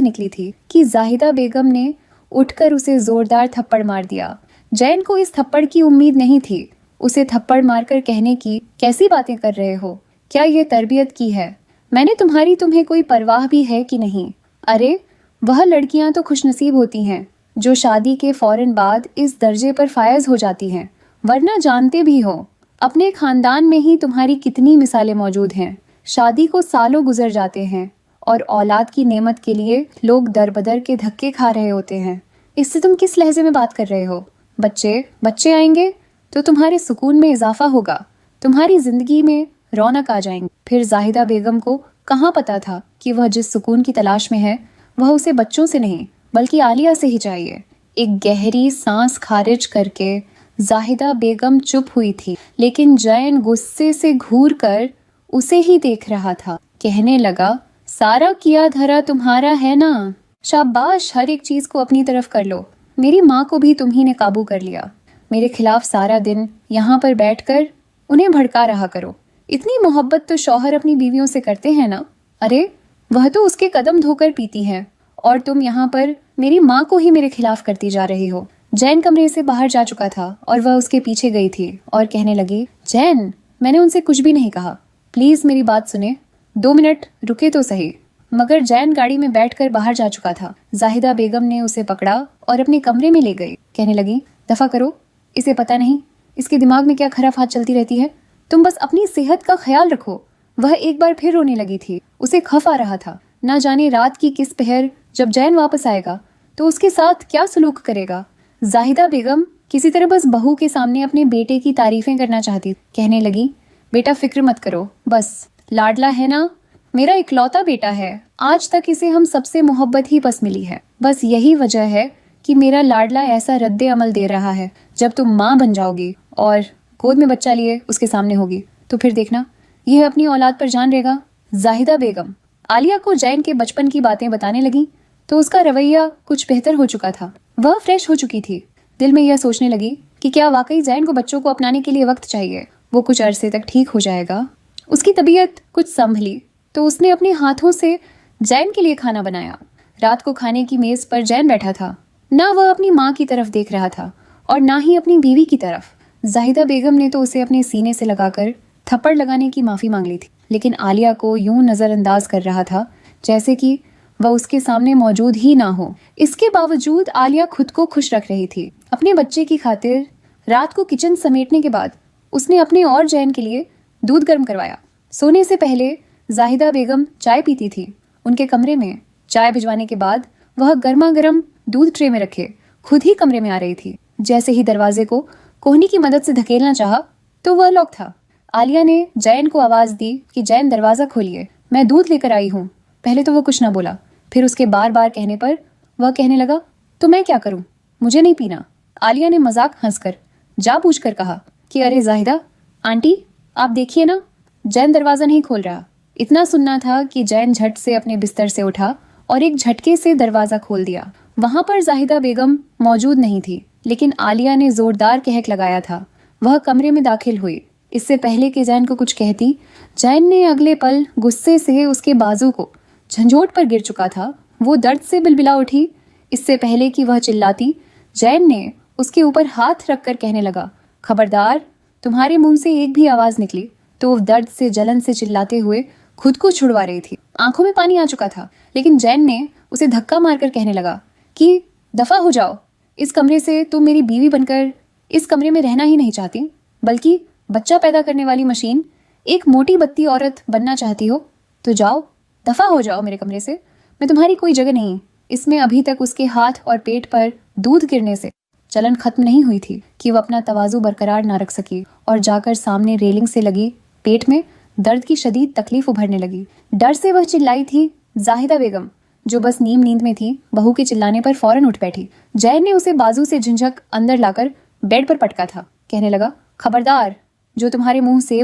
निकली थी कि जाहिदा बेगम ने उठकर उसे जोरदार थप्पड़ मार दिया। जैन को इस थप्पड़ की उम्मीद नहीं थी। उसे थप्पड़ मारकर कहने की, कैसी बातें कर रहे हो? क्या ये तरबियत की है? मैंने तुम्हें कोई परवाह भी है कि नहीं? अरे वह लड़कियां तो खुशनसीब होती हैं जो शादी के फौरन बाद इस दर्जे पर फायज हो जाती हैं, वरना जानते भी हो अपने खानदान में ही तुम्हारी कितनी मिसालें मौजूद हैं। शादी को सालों गुजर जाते हैं और औलाद की नेमत के लिए लोग दर बदर के धक्के खा रहे होते हैं। इससे तुम किस लहजे में बात कर रहे हो? बच्चे आएंगे तो तुम्हारे सुकून में इजाफा होगा, तुम्हारी जिंदगी में रौनक आ जाएंगी। फिर जाहिदा बेगम को कहाँ पता था कि वह जिस सुकून की तलाश में है वह उसे बच्चों से नहीं बल्कि आलिया से ही चाहिए। एक गहरी सांस खारिज करके जाहिदा बेगम चुप हुई थी, लेकिन जैन गुस्से से घूर कर उसे ही देख रहा था। कहने लगा, सारा किया धरा तुम्हारा है ना? शाबाश, हर एक चीज को अपनी तरफ कर लो। मेरी माँ को भी तुम ही ने काबू कर लिया। मेरे खिलाफ सारा दिन यहाँ पर बैठकर उन्हें भड़का रहा करो। इतनी मोहब्बत तो शौहर अपनी बीवियों से करते हैं ना? अरे वह तो उसके कदम धोकर पीती है और तुम यहाँ पर मेरी माँ को ही मेरे खिलाफ करती जा रही हो। जैन कमरे से बाहर जा चुका था और वह उसके पीछे गई थी और कहने लगी, जैन, मैंने उनसे कुछ भी नहीं कहा, प्लीज मेरी बात सुने, 2 मिनट रुके तो सही। मगर जैन गाड़ी में बैठकर बाहर जा चुका था। जाहिदा बेगम ने उसे पकड़ा और अपने कमरे में ले गई। कहने लगी, दफा करो, इसे पता नहीं इसके दिमाग में क्या खराब हाथ चलती रहती है। तुम बस अपनी सेहत का ख्याल रखो। वह एक बार फिर रोने लगी थी। उसे खफ आ रहा था। ना जाने रात की किस पहर जब जैन वापस आएगा तो उसके साथ क्या सलूक करेगा। जाहिदा बेगम किसी तरह बस बहू के सामने अपने बेटे की तारीफें करना चाहती। कहने लगी, बेटा फिक्र मत करो, बस लाडला है ना, मेरा इकलौता बेटा है। आज तक इसे हम सबसे मोहब्बत ही बस मिली है। बस यही वजह है कि मेरा लाडला ऐसा रद्दे अमल दे रहा है। जब तुम माँ बन जाओगी और गोद में बच्चा लिए उसके सामने होगी तो फिर देखना यह अपनी औलाद पर जान रहेगा। जाहिदा बेगम आलिया को जैन के बचपन की बातें बताने लगी तो उसका रवैया कुछ बेहतर हो चुका था। वह फ्रेश हो चुकी थी। दिल में यह सोचने लगी कि क्या वाकई जैन को बच्चों को अपनाने के लिए वक्त चाहिए। वो कुछ अरसे तक ठीक हो जाएगा। उसकी तबीयत कुछ संभली तो उसने अपने हाथों से जैन के लिए खाना बनाया। रात को खाने की मेज पर जैन बैठा था। ना वह अपनी माँ की तरफ देख रहा था और ना ही अपनी बीवी की तरफ। जाहिदा बेगम ने तो उसे अपने सीने से लगाकर थप्पड़ लगाने की माफी मांग ली थी, लेकिन आलिया को यूं नजरअंदाज कर रहा था जैसे कि वह उसके सामने मौजूद ही ना हो। इसके बावजूद आलिया खुद को खुश रख रही थी। अपने बच्चे की खातिर रात को किचन समेटने के बाद उसने अपने और जैन के लिए दूध गर्म करवाया। सोने से पहले जाहिदा बेगम चाय पीती थी। उनके कमरे में चाय भिजवाने के बाद वह गर्मा गर्म दूध ट्रे में रखे खुद ही कमरे में आ रही थी। जैसे ही दरवाजे को कोहनी की मदद से धकेलना चाहा तो वह लॉक था। आलिया ने जैन को आवाज दी कि जैन दरवाजा खोलिए, मैं दूध लेकर आई हूँ। पहले तो वो कुछ ना बोला, फिर उसके बार बार कहने पर वह कहने लगा, तो मैं क्या करूं, मुझे नहीं पीना। आलिया ने मजाक हंसकर जा पूछकर कहा कि अरे जाहिदा आंटी, आप देखिए ना, जैन दरवाजा नहीं खोल रहा। इतना सुनना था कि जैन झट से अपने बिस्तर से उठा और एक झटके से दरवाजा खोल दिया। वहां पर जाहिदा बेगम मौजूद नहीं थी, लेकिन आलिया ने जोरदार कहक लगाया था। वह कमरे में दाखिल हुई। इससे पहले कि जैन को कुछ कहती, जैन ने अगले पल गुस्से से उसके बाजू को झंझोट पर गिर चुका था। वो दर्द से बिलबिला उठी। इससे पहले कि वह चिल्लाती, जैन ने उसके ऊपर हाथ रखकर कहने लगा, खबरदार, तुम्हारे मुंह से एक भी आवाज निकली तो दर्द से जलन से चिल्लाते हुए खुद को छुड़वा रही थी। आंखों में पानी आ चुका था, लेकिन जैन ने उसे धक्का मारकर कहने लगा कि दफा हो जाओ, इस कमरे से तुम मेरी बीवी बनकर इस कमरे में रहना ही नहीं चाहती, बल्कि बच्चा पैदा करने वाली मशीन, एक मोटी बत्ती औरत बनना चाहती हो तो जाओ, दफा हो जाओ मेरे कमरे से, मैं तुम्हारी कोई जगह नहीं। इसमें अभी तक उसके हाथ और पेट पर दूध गिरने से जलन खत्म नहीं हुई थी कि वह अपना तवाजु बरकरार ना रख सकी और जाकर सामने रेलिंग से लगी पेट में दर्द की शदीद तकलीफ उभरने लगी। डर से वह चिल्लाई थी। जाहिदा बेगम, जो बस नींद में थी, बहू के चिल्लाने पर फौरन उठ बैठी। जैन ने उसे बाजू से झिझक अंदर लाकर बेड पर पटका था। कहने लगा, खबरदार, जो तुम्हारे मुंह से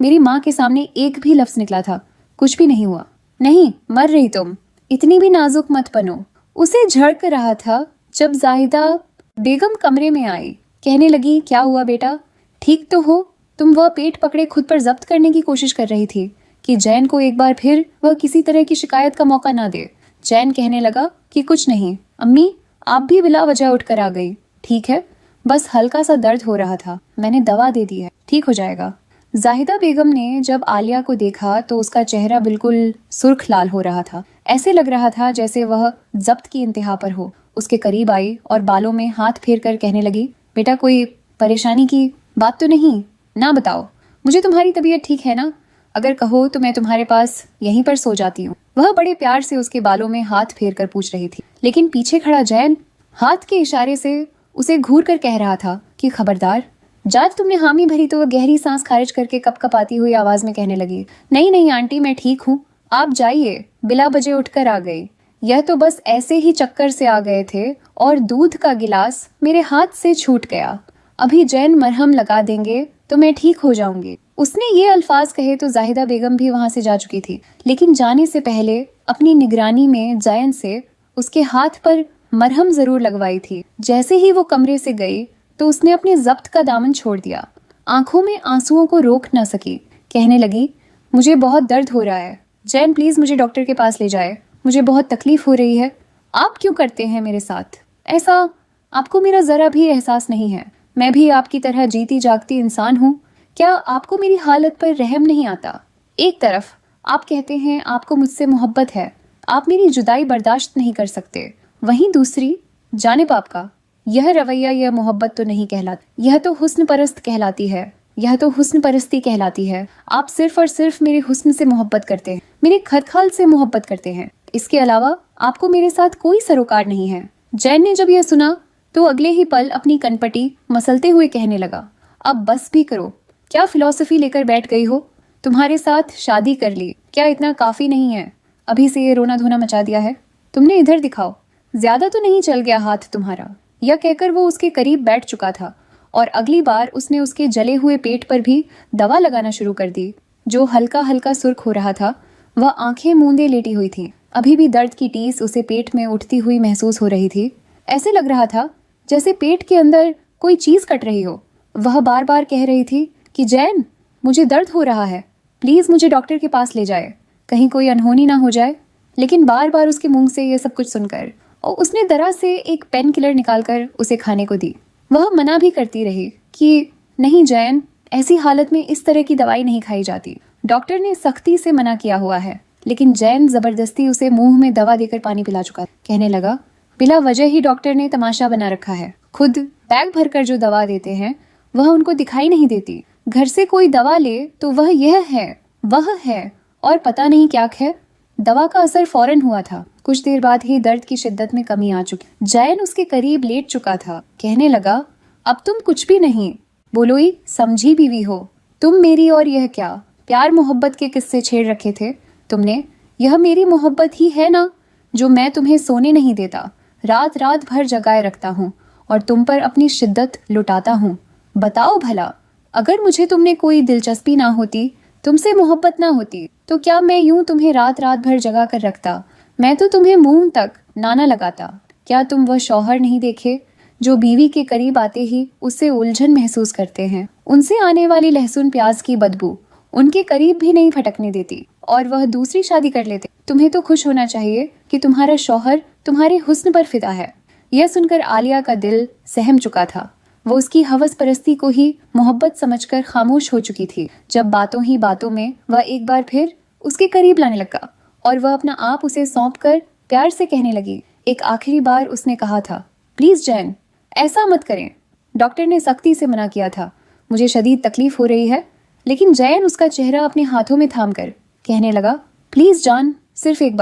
मेरी माँ के सामने एक भी लफ्ज निकला था, कुछ भी नहीं हुआ। नहीं, मर रही तुम, इतनी भी नाजुक मत बनो। उसे झड़क रहा था जब जाहिदा बेगम कमरे में आई। कहने लगी, क्या हुआ बेटा, ठीक तो हो? तुम वह पेट पकड़े खुद पर जब्त करने की कोशिश कर रही थी कि जैन को एक बार फिर वह किसी तरह की शिकायत का मौका ना दे। जैन कहने लगा कि कुछ नहीं अम्मी, आप भी बिला वजह उठकर आ गई। ठीक है, बस हल्का सा दर्द हो रहा था, मैंने दवा दे दी है, ठीक हो जाएगा। जाहिदा बेगम ने जब आलिया को देखा तो उसका चेहरा बिल्कुल सुर्ख लाल हो रहा था। ऐसे लग रहा था जैसे वह जब्त की इंतहा पर हो। उसके करीब आई और बालों में हाथ फेर कर कहने लगी, बेटा कोई परेशानी की बात तो नहीं ना, बताओ, मुझे तुम्हारी तबीयत ठीक है ना? अगर कहो तो मैं तुम्हारे पास यहीं पर सो जाती हूँ। वह बड़े प्यार से उसके बालों में हाथ फेर कर पूछ रही थी, लेकिन पीछे खड़ा जैन हाथ के इशारे से उसे घूर कर कह रहा था कि खबरदार। जब तुमने हामी भरी तो वह गहरी सांस खारिज करके कपकपाती हुई आवाज में कहने लगी, नहीं नहीं आंटी, मैं ठीक हूँ, आप जाइए। बिला बजे उठकर आ गई। यह तो बस ऐसे ही चक्कर से आ गए थे और दूध का गिलास मेरे हाथ से छूट गया। अभी जैन मरहम लगा देंगे तो मैं ठीक हो जाऊंगी। उसने ये अल्फाज कहे तो जाहिदा बेगम भी वहां से जा चुकी थी, लेकिन जाने से पहले अपनी निगरानी में जैन से उसके हाथ पर मरहम जरूर लगवाई थी। जैसे ही वो कमरे से गई तो उसने अपने जब्त का दामन छोड़ दिया। आंखों में आंसुओं को रोक न सकी। कहने लगी, मुझे बहुत दर्द हो रहा है, जैन प्लीज मुझे डॉक्टर के पास ले जाए, मुझे बहुत तकलीफ हो रही है। आप क्यों करते हैं मेरे साथ ऐसा? आपको मेरा जरा भी एहसास नहीं है। मैं भी आपकी तरह जीती जागती इंसान हूँ। क्या आपको मेरी हालत पर रहम नहीं आता? एक तरफ आप कहते हैं आपको मुझसे मोहब्बत है, आप मेरी जुदाई बर्दाश्त नहीं कर सकते, वहीं दूसरी जानिब आपका यह रवैया, यह मोहब्बत तो नहीं कहलाती, यह तो हुस्न परस्त कहलाती है, यह तो हुस्न परस्ती कहलाती है। आप सिर्फ और सिर्फ मेरे हुस्न से मोहब्बत करते हैं, मेरे खतखाल से मोहब्बत करते हैं। इसके अलावा आपको मेरे साथ कोई सरोकार नहीं है। जैन ने जब यह सुना तो अगले ही पल अपनी कनपटी मसलते हुए कहने लगा, अब बस भी करो, क्या फिलॉसफी लेकर बैठ गई हो? तुम्हारे साथ शादी कर ली, क्या इतना काफी नहीं है? अभी से ये रोना धोना मचा दिया है तुमने, इधर दिखाओ, ज्यादा तो नहीं चल गया हाथ तुम्हारा। यह कहकर वो उसके करीब बैठ चुका था और अगली बार उसने उसके जले हुए पेट पर भी दवा लगाना शुरू कर दी, जो हल्का हल्का सुर्ख हो रहा था। वह आंखें मूंदे लेटी हुई थी। अभी भी दर्द की टीस उसे पेट में उठती हुई महसूस हो रही थी। ऐसे लग रहा था जैसे पेट के अंदर कोई चीज कट रही हो। वह बार बार कह रही थी कि जैन, मुझे दर्द हो रहा है, प्लीज मुझे डॉक्टर के पास ले जाए, कहीं कोई अनहोनी ना हो जाए। लेकिन बार बार उसके मुंह से यह सब कुछ सुनकर और उसने दरा से एक पेन किलर निकालकर उसे खाने को दी। वह मना भी करती रही कि नहीं जैन, ऐसी हालत में इस तरह की दवाई नहीं खाई जाती, डॉक्टर ने सख्ती से मना किया हुआ है। लेकिन जैन जबरदस्ती उसे मुंह में दवा देकर पानी पिला चुका। कहने लगा, बिला वजह ही डॉक्टर ने तमाशा बना रखा है। खुद बैग भरकर जो दवा देते हैं वह उनको दिखाई नहीं देती। घर से कोई दवा ले तो वह यह है, वह है और पता नहीं क्या है। दवा का असर फौरन हुआ था। कुछ देर बाद ही दर्द की शिद्दत में कमी आ चुकी। जैन उसके करीब लेट चुका था। कहने लगा, अब तुम कुछ भी नहीं, बोलोई समझी बीवी हो तुम मेरी, और यह क्या प्यार मोहब्बत के किस्से छेड़ रखे थे तुमने? यह मेरी मोहब्बत ही है ना? जो मैं तुम्हें सोने नहीं देता, रात रात भर जगाए रखता हूँ और तुम पर अपनी शिद्दत लुटाता हूँ। बताओ भला, अगर मुझे तुमने कोई दिलचस्पी ना होती, तुमसे मोहब्बत ना होती, तो क्या मैं यूं तुम्हें रात रात भर जगा कर रखता? मैं तो तुम्हें मुंह तक ना लगाता। क्या तुम वह शौहर नहीं देखे जो बीवी के करीब आते ही उससे उलझन महसूस करते हैं? उनसे आने वाली लहसुन प्याज की बदबू उनके करीब भी नहीं फटकने देती और वह दूसरी शादी कर लेते। तुम्हें तो खुश होना चाहिए कि तुम्हारा शौहर तुम्हारे हुस्न पर फिदा है। यह सुनकर आलिया का दिल सहम चुका था। वो उसकी हवस परस्ती को ही मोहब्बत समझकर खामोश हो चुकी थी, जब बातों ही बातों में वह एक बार फिर उसके करीब लाने लगा और वह अपना आप उसे सौंप कर प्यार से कहने लगी। एक आखिरी बार उसने कहा था, प्लीज जैन, ऐसा मत करें। डॉक्टर ने सख्ती से मना किया था। मुझे शदीद तकलीफ हो रही है। लेकिन जैन उसका चेहरा अपने हाथों में थाम कर कहने लगा, प्लीज जान, सिर्फ एक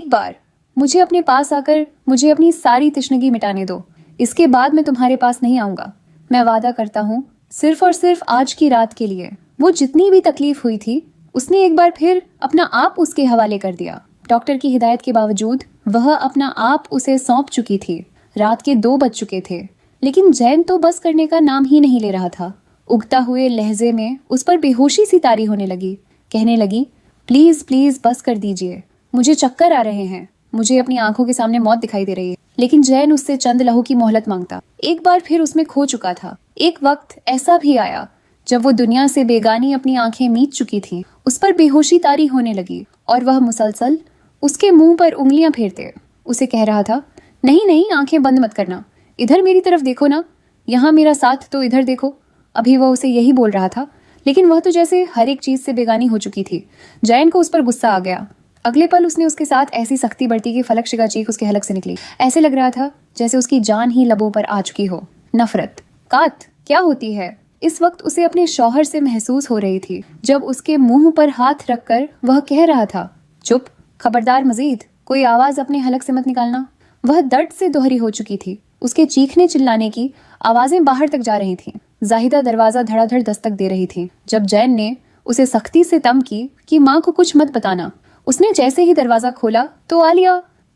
बार मुझे अपने पास आकर मुझे अपनी सारी तशनगी मिटाने दो। इसके बाद मैं तुम्हारे पास नहीं आऊंगा। मैं वादा करता हूँ, सिर्फ और सिर्फ आज की रात के लिए। वो जितनी भी तकलीफ हुई थी, उसने एक बार फिर अपना आप उसके हवाले कर दिया। डॉक्टर की हिदायत के बावजूद वह अपना आप उसे सौंप चुकी थी। रात के 2 बज चुके थे, लेकिन जैन तो बस करने का नाम ही नहीं ले रहा था। उगता हुए लहजे में उस पर बेहोशी सी तारी होने लगी। कहने लगी, प्लीज प्लीज बस कर दीजिए, मुझे चक्कर आ रहे हैं, मुझे अपनी आंखों के सामने मौत दिखाई दे रही है। लेकिन जैन उससे चंद लहू की मोहलत मांगता। एक बार फिर उसमें खो चुका था। एक वक्त ऐसा भी आया जब वो दुनिया से बेगानी अपनी आंखें मीच चुकी थी। उस पर बेहोशी तारी होने लगी और वह मुसलसल उसके मुंह पर उंगलियां फेरते उसे कह रहा था, नहीं नहीं, आंखें बंद मत करना, इधर मेरी तरफ देखो ना, यहाँ मेरा साथ तो इधर देखो। अभी वह उसे यही बोल रहा था, लेकिन वह तो जैसे हर एक चीज से बेगानी हो चुकी थी। जैन को उस पर गुस्सा आ गया। अगले पल उसने उसके साथ ऐसी सख्ती बरती कि फलक शिगा चीख उसके हलक से निकली। ऐसे लग रहा था जैसे उसकी जान ही लबों पर आ चुकी हो। नफरत, कात क्या होती है, इस वक्त उसे अपने शौहर से महसूस हो रही थी, जब उसके मुंह पर हाथ रखकर वह कह रहा था, चुप, खबरदार, मजीद कोई आवाज अपने हलक से मत निकालना। वह दर्द से दोहरी हो चुकी थी। उसके चीखने चिल्लाने की आवाजें बाहर तक जा रही थीं। जाहिदा दरवाजा धड़ाधड़ दस्तक दे रही थी। जब जैन ने उसे सख्ती से तम की कि माँ को कुछ मत बताना, उसने जैसे ही दरवाजा खोला तो आलिया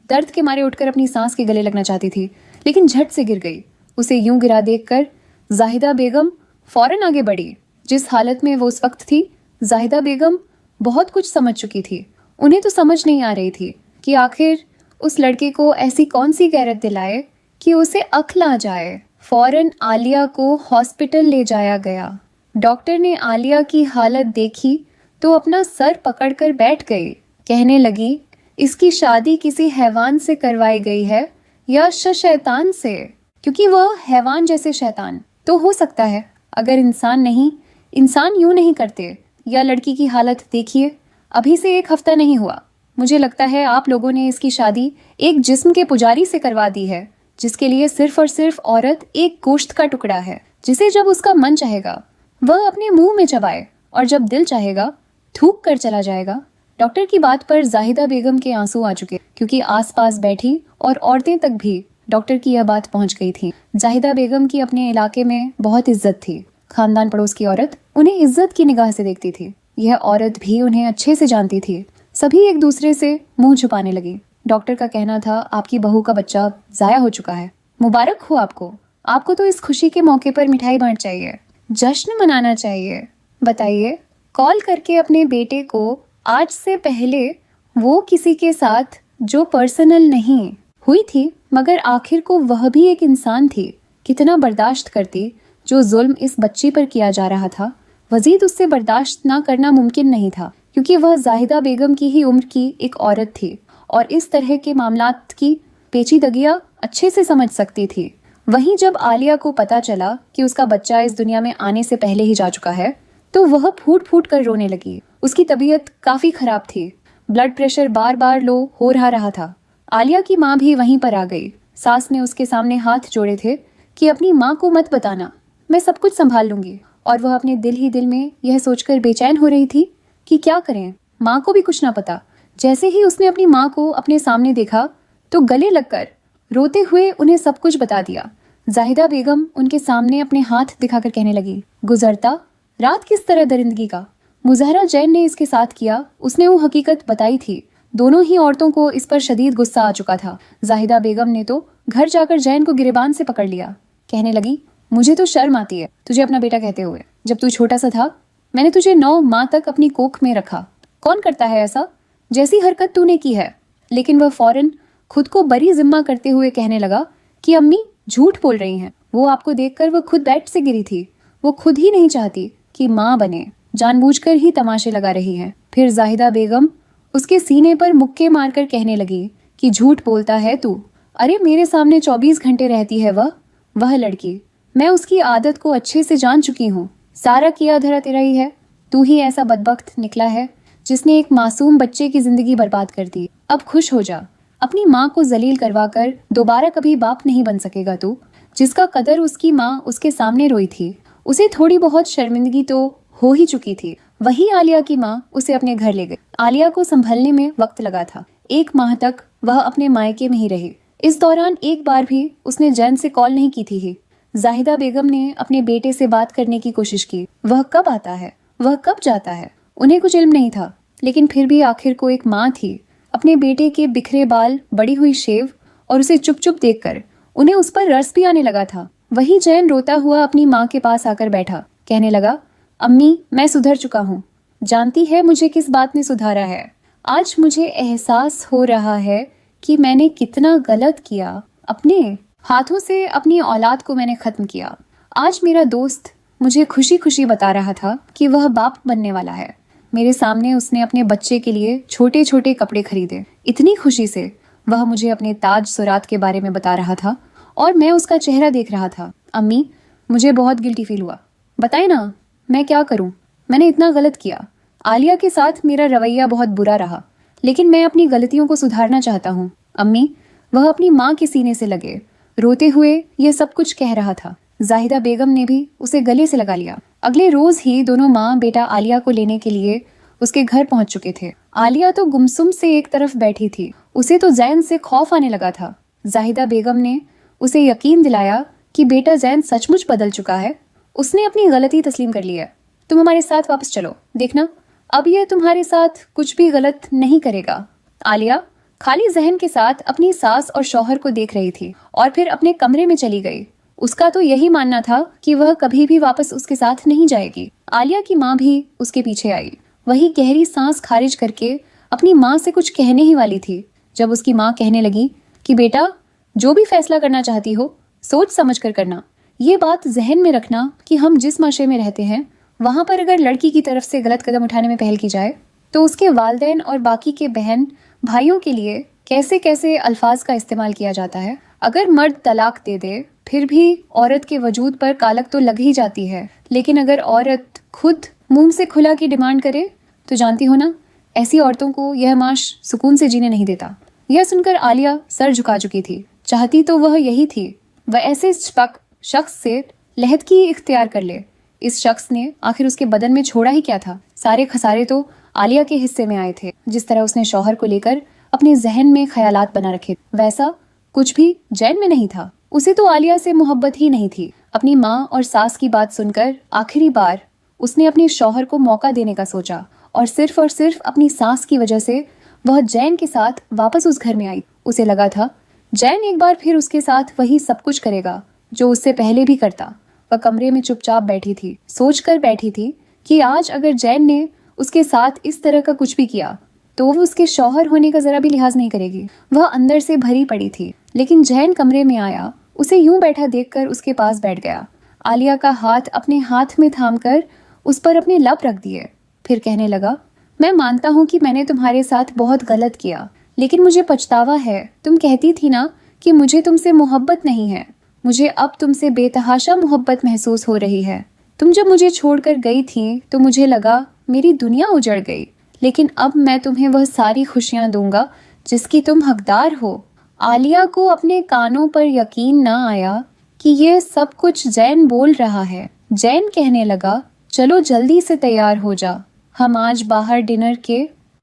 दर्द के मारे उठकर अपनी सांस के गले लगना चाहती थी, लेकिन झट से गिर गई। उसे यूं गिरा देखकर जाहिदा बेगम फौरन आगे बढ़ी। जिस हालत में वो उस वक्त थी, जाहिदा बेगम बहुत कुछ समझ चुकी थी। उन्हें तो समझ नहीं आ रही थी कि आखिर उस लड़के को ऐसी कौन सी गैरत दिलाए कि उसे अक्ल आ जाए। फौरन आलिया को हॉस्पिटल ले जाया गया। डॉक्टर ने आलिया की हालत देखी तो अपना सर पकड़कर बैठ गई। कहने लगी, इसकी शादी किसी हैवान से करवाई गई है या शैतान से, क्योंकि वह हैवान जैसे शैतान तो हो सकता है, अगर इंसान नहीं। इंसान यूं नहीं करते। या लड़की की हालत देखिए, अभी से 1 हफ्ता नहीं हुआ। मुझे लगता है आप लोगों ने इसकी शादी एक जिस्म के पुजारी से करवा दी है, जिसके लिए सिर्फ और सिर्फ औरत एक गोश्त का टुकड़ा है, जिसे जब उसका मन चाहेगा वह अपने मुंह में चबाए और जब दिल चाहेगा थूक कर चला जाएगा। डॉक्टर की बात पर जाहिदा बेगम के आंसू आ चुके, क्योंकि आसपास बैठी और औरतें तक भी डॉक्टर की यह बात पहुंच गई थी। जाहिदा बेगम की अपने इलाके में बहुत इज्जत थी। खानदान पड़ोस की औरत उन्हें इज्जत की निगाह से देखती थी। यह औरत भी उन्हें अच्छे से जानती थी। सभी एक दूसरे से मुंह छुपाने लगी। डॉक्टर का कहना था, आपकी बहू का बच्चा जाया हो चुका है, मुबारक हो आपको। आपको तो इस खुशी के मौके पर मिठाई बांट चाहिए, जश्न मनाना चाहिए। बताइए, कॉल करके अपने बेटे को आज से पहले वो किसी के साथ जो पर्सनल नहीं हुई थी, मगर आखिर को वह भी एक इंसान थी, कितना बर्दाश्त करती जो जुल्म इस बच्ची पर किया जा रहा था। वजीद उससे बर्दाश्त ना करना मुमकिन नहीं था, क्योंकि वह जाहिदा बेगम की ही उम्र की एक औरत थी और इस तरह के मामलात की पेचीदगियां अच्छे से समझ सकती थी। वहीं जब आलिया को पता चला कि उसका बच्चा इस दुनिया में आने से पहले ही जा चुका है, तो वह फूट फूट कर रोने लगी। उसकी तबीयत काफी खराब थी। ब्लड प्रेशर बार बार लो हो रहा था। आलिया की माँ भी वहीं पर आ गई। सास ने उसके सामने हाथ जोड़े थे कि अपनी माँ को मत बताना, मैं सब कुछ संभाल लूंगी। और वह अपने दिल ही दिल में यह सोचकर बेचैन हो रही थी कि क्या करें, माँ को भी कुछ ना पता। जैसे ही उसने अपनी माँ को अपने सामने देखा तो गले लगकर रोते हुए उन्हें सब कुछ बता दिया। जाहिदा बेगम उनके सामने अपने हाथ दिखाकर कहने लगी, गुजरता रात किस तरह दरिंदगी का मुजाहरा जैन ने इसके साथ किया, उसने वो हकीकत बताई थी दोनों ही औरतों को इस पर शदीद गुस्सा आ चुका था। जाहिदा बेगम ने तो घर जाकर जैन को गिरेबान से पकड़ लिया। कहने लगी, मुझे तो शर्म आती है तुझे अपना बेटा कहते हुए। जब तू छोटा सा था मैंने तुझे 9 माह तक अपनी कोख में रखा। कौन करता है ऐसा? जैसी हरकत तूने की है। लेकिन वह फौरन खुद को बरी जिम्मा करते हुए कहने लगा कि अम्मी झूठ बोल रही हैं। वो आपको देखकर वो खुद बेड से गिरी थी। वो खुद ही नहीं चाहती कि माँ बने, जानबूझकर ही तमाशे लगा रही है। फिर जाहिदा बेगम उसके सीने पर मुक्के मारकर कहने लगी कि झूठ बोलता है तू। अरे मेरे सामने 24 घंटे रहती है वह लड़की। मैं उसकी आदत को अच्छे से जान चुकी हूँ। सारा किया धरा तेरा ही है। तू ही ऐसा बदबख्त निकला है जिसने एक मासूम बच्चे की जिंदगी बर्बाद कर दी। अब खुश हो जा। अपनी माँ को जलील करवाकर दोबारा कभी बाप नहीं बन सकेगा तू। जिसका कदर उसकी माँ उसके सामने रोई थी, उसे थोड़ी बहुत शर्मिंदगी तो हो ही चुकी थी। वही आलिया की माँ उसे अपने घर ले गई। आलिया को संभलने में वक्त लगा था। 1 माह तक वह अपने मायके में ही रही। इस दौरान एक बार भी उसने जैन से कॉल नहीं की थी। जाहिदा बेगम ने अपने बेटे से बात करने की कोशिश की। वह कब आता है, वह कब जाता है, उन्हें कुछ इल्म नहीं था। लेकिन फिर भी आखिर को एक माँ थी। अपने बेटे के बिखरे बाल, बड़ी हुई शेव और उसे चुप चुप देखकर उन्हें उस पर रस भी आने लगा था। वही जैन रोता हुआ अपनी माँ के पास आकर बैठा। कहने लगा, अम्मी मैं सुधर चुका हूँ। जानती है मुझे किस बात ने सुधारा है? आज मुझे एहसास हो रहा है कि मैंने कितना गलत किया। अपने हाथों से अपनी औलाद को मैंने खत्म किया। आज मेरा दोस्त मुझे खुशी खुशी बता रहा था कि वह बाप बनने वाला है। मेरे सामने उसने अपने बच्चे के लिए छोटे छोटे कपड़े खरीदे। इतनी खुशी से वह मुझे अपने ताज सुरात के बारे में बता रहा था और मैं उसका चेहरा देख रहा था। अम्मी मुझे बहुत गिल्टी फील हुआ। बताए ना मैं क्या करूं? मैंने इतना गलत किया। आलिया के साथ मेरा रवैया बहुत बुरा रहा, लेकिन मैं अपनी गलतियों को सुधारना चाहता हूँ। अम्मी, वह अपनी माँ के सीने से लगे रोते हुए यह सब कुछ कह रहा था। जाहिदा बेगम ने भी उसे गले से लगा लिया। अगले रोज ही दोनों माँ बेटा आलिया को लेने के लिए उसके घर पहुंच चुके थे। आलिया तो गुमसुम से एक तरफ बैठी थी। उसे तो जैन से खौफ आने लगा था। जाहिदा बेगम ने उसे यकीन दिलाया कि बेटा जैन सचमुच बदल चुका है। उसने अपनी गलती तस्लीम कर ली है। तुम हमारे साथ वापस चलो, देखना अब यह तुम्हारे साथ कुछ भी गलत नहीं करेगा। आलिया खाली जहन के साथ अपनी सास और शौहर को देख रही थी और फिर अपने कमरे में चली गई। उसका तो यही मानना था कि वह कभी भी वापस उसके साथ नहीं जाएगी। आलिया की माँ भी उसके पीछे आई। वही गहरी सांस खारिज करके अपनी माँ से कुछ कहने ही वाली थी जब उसकी माँ कहने लगी कि बेटा जो भी फैसला करना चाहती हो सोच समझ कर करना। ये बात जहन में रखना कि हम जिस माशरे में रहते हैं वहां पर अगर लड़की की तरफ से गलत कदम उठाने में पहल की जाए तो उसके वालिदैन और बाकी के बहन भाइयों के लिए कैसे कैसे अल्फाज का इस्तेमाल किया जाता है। अगर मर्द तलाक दे दे फिर भी औरत के वजूद पर कालक तो लग ही जाती है, लेकिन अगर औरत खुद मुंह से खुला की डिमांड करे तो जानती हो ना, ऐसी औरतों को यह माश सुकून से जीने नहीं देता। यह सुनकर आलिया सर झुका चुकी थी। चाहती तो वह यही थी, वह ऐसे शख्स से लहदकी इख्तियार कर ले। इस शख्स ने आखिर उसके बदन में छोड़ा ही क्या था? सारे खसारे तो आलिया के हिस्से में आए थे। जिस तरह उसने शौहर को लेकर अपने जहन में ख्यालात बना रखे, वैसा कुछ भी जैन में नहीं था। उसे तो आलिया से मोहब्बत ही नहीं थी। अपनी माँ और सास की बात सुनकर आखिरी बार उसने अपने शौहर को मौका देने का सोचा और सिर्फ अपनी सास की वजह से वह जैन के साथ वापस उस घर में आई। उसे लगा था जैन एक बार फिर उसके साथ वही सब कुछ करेगा जो उससे पहले भी करता। वह कमरे में चुपचाप बैठी थी, सोचकर बैठी थी कि आज अगर जैन ने उसके साथ इस तरह का कुछ भी किया तो वो उसके शौहर होने का जरा भी लिहाज नहीं करेगी। वह अंदर से भरी पड़ी थी, लेकिन जैन कमरे में आया, उसे यूं बैठा देखकर उसके पास बैठ गया। आलिया का हाथ अपने हाथ में थामकर उस पर अपने लब रख दिए। फिर कहने लगा, मैं मानता हूँ कि मैंने तुम्हारे साथ बहुत गलत किया, लेकिन मुझे पछतावा है। तुम कहती थी ना कि मुझे तुमसे मोहब्बत नहीं है। मुझे अब तुमसे बेतहाशा मोहब्बत महसूस हो रही है। तुम जब मुझे छोड़कर गई थी तो मुझे लगा मेरी दुनिया उजड़ गई, लेकिन अब मैं तुम्हें वह सारी खुशियां दूंगा जिसकी तुम हकदार हो। आलिया को अपने कानों पर यकीन न आया कि ये सब कुछ जैन बोल रहा है। जैन कहने लगा, चलो जल्दी से तैयार हो जा, हम आज बाहर डिनर के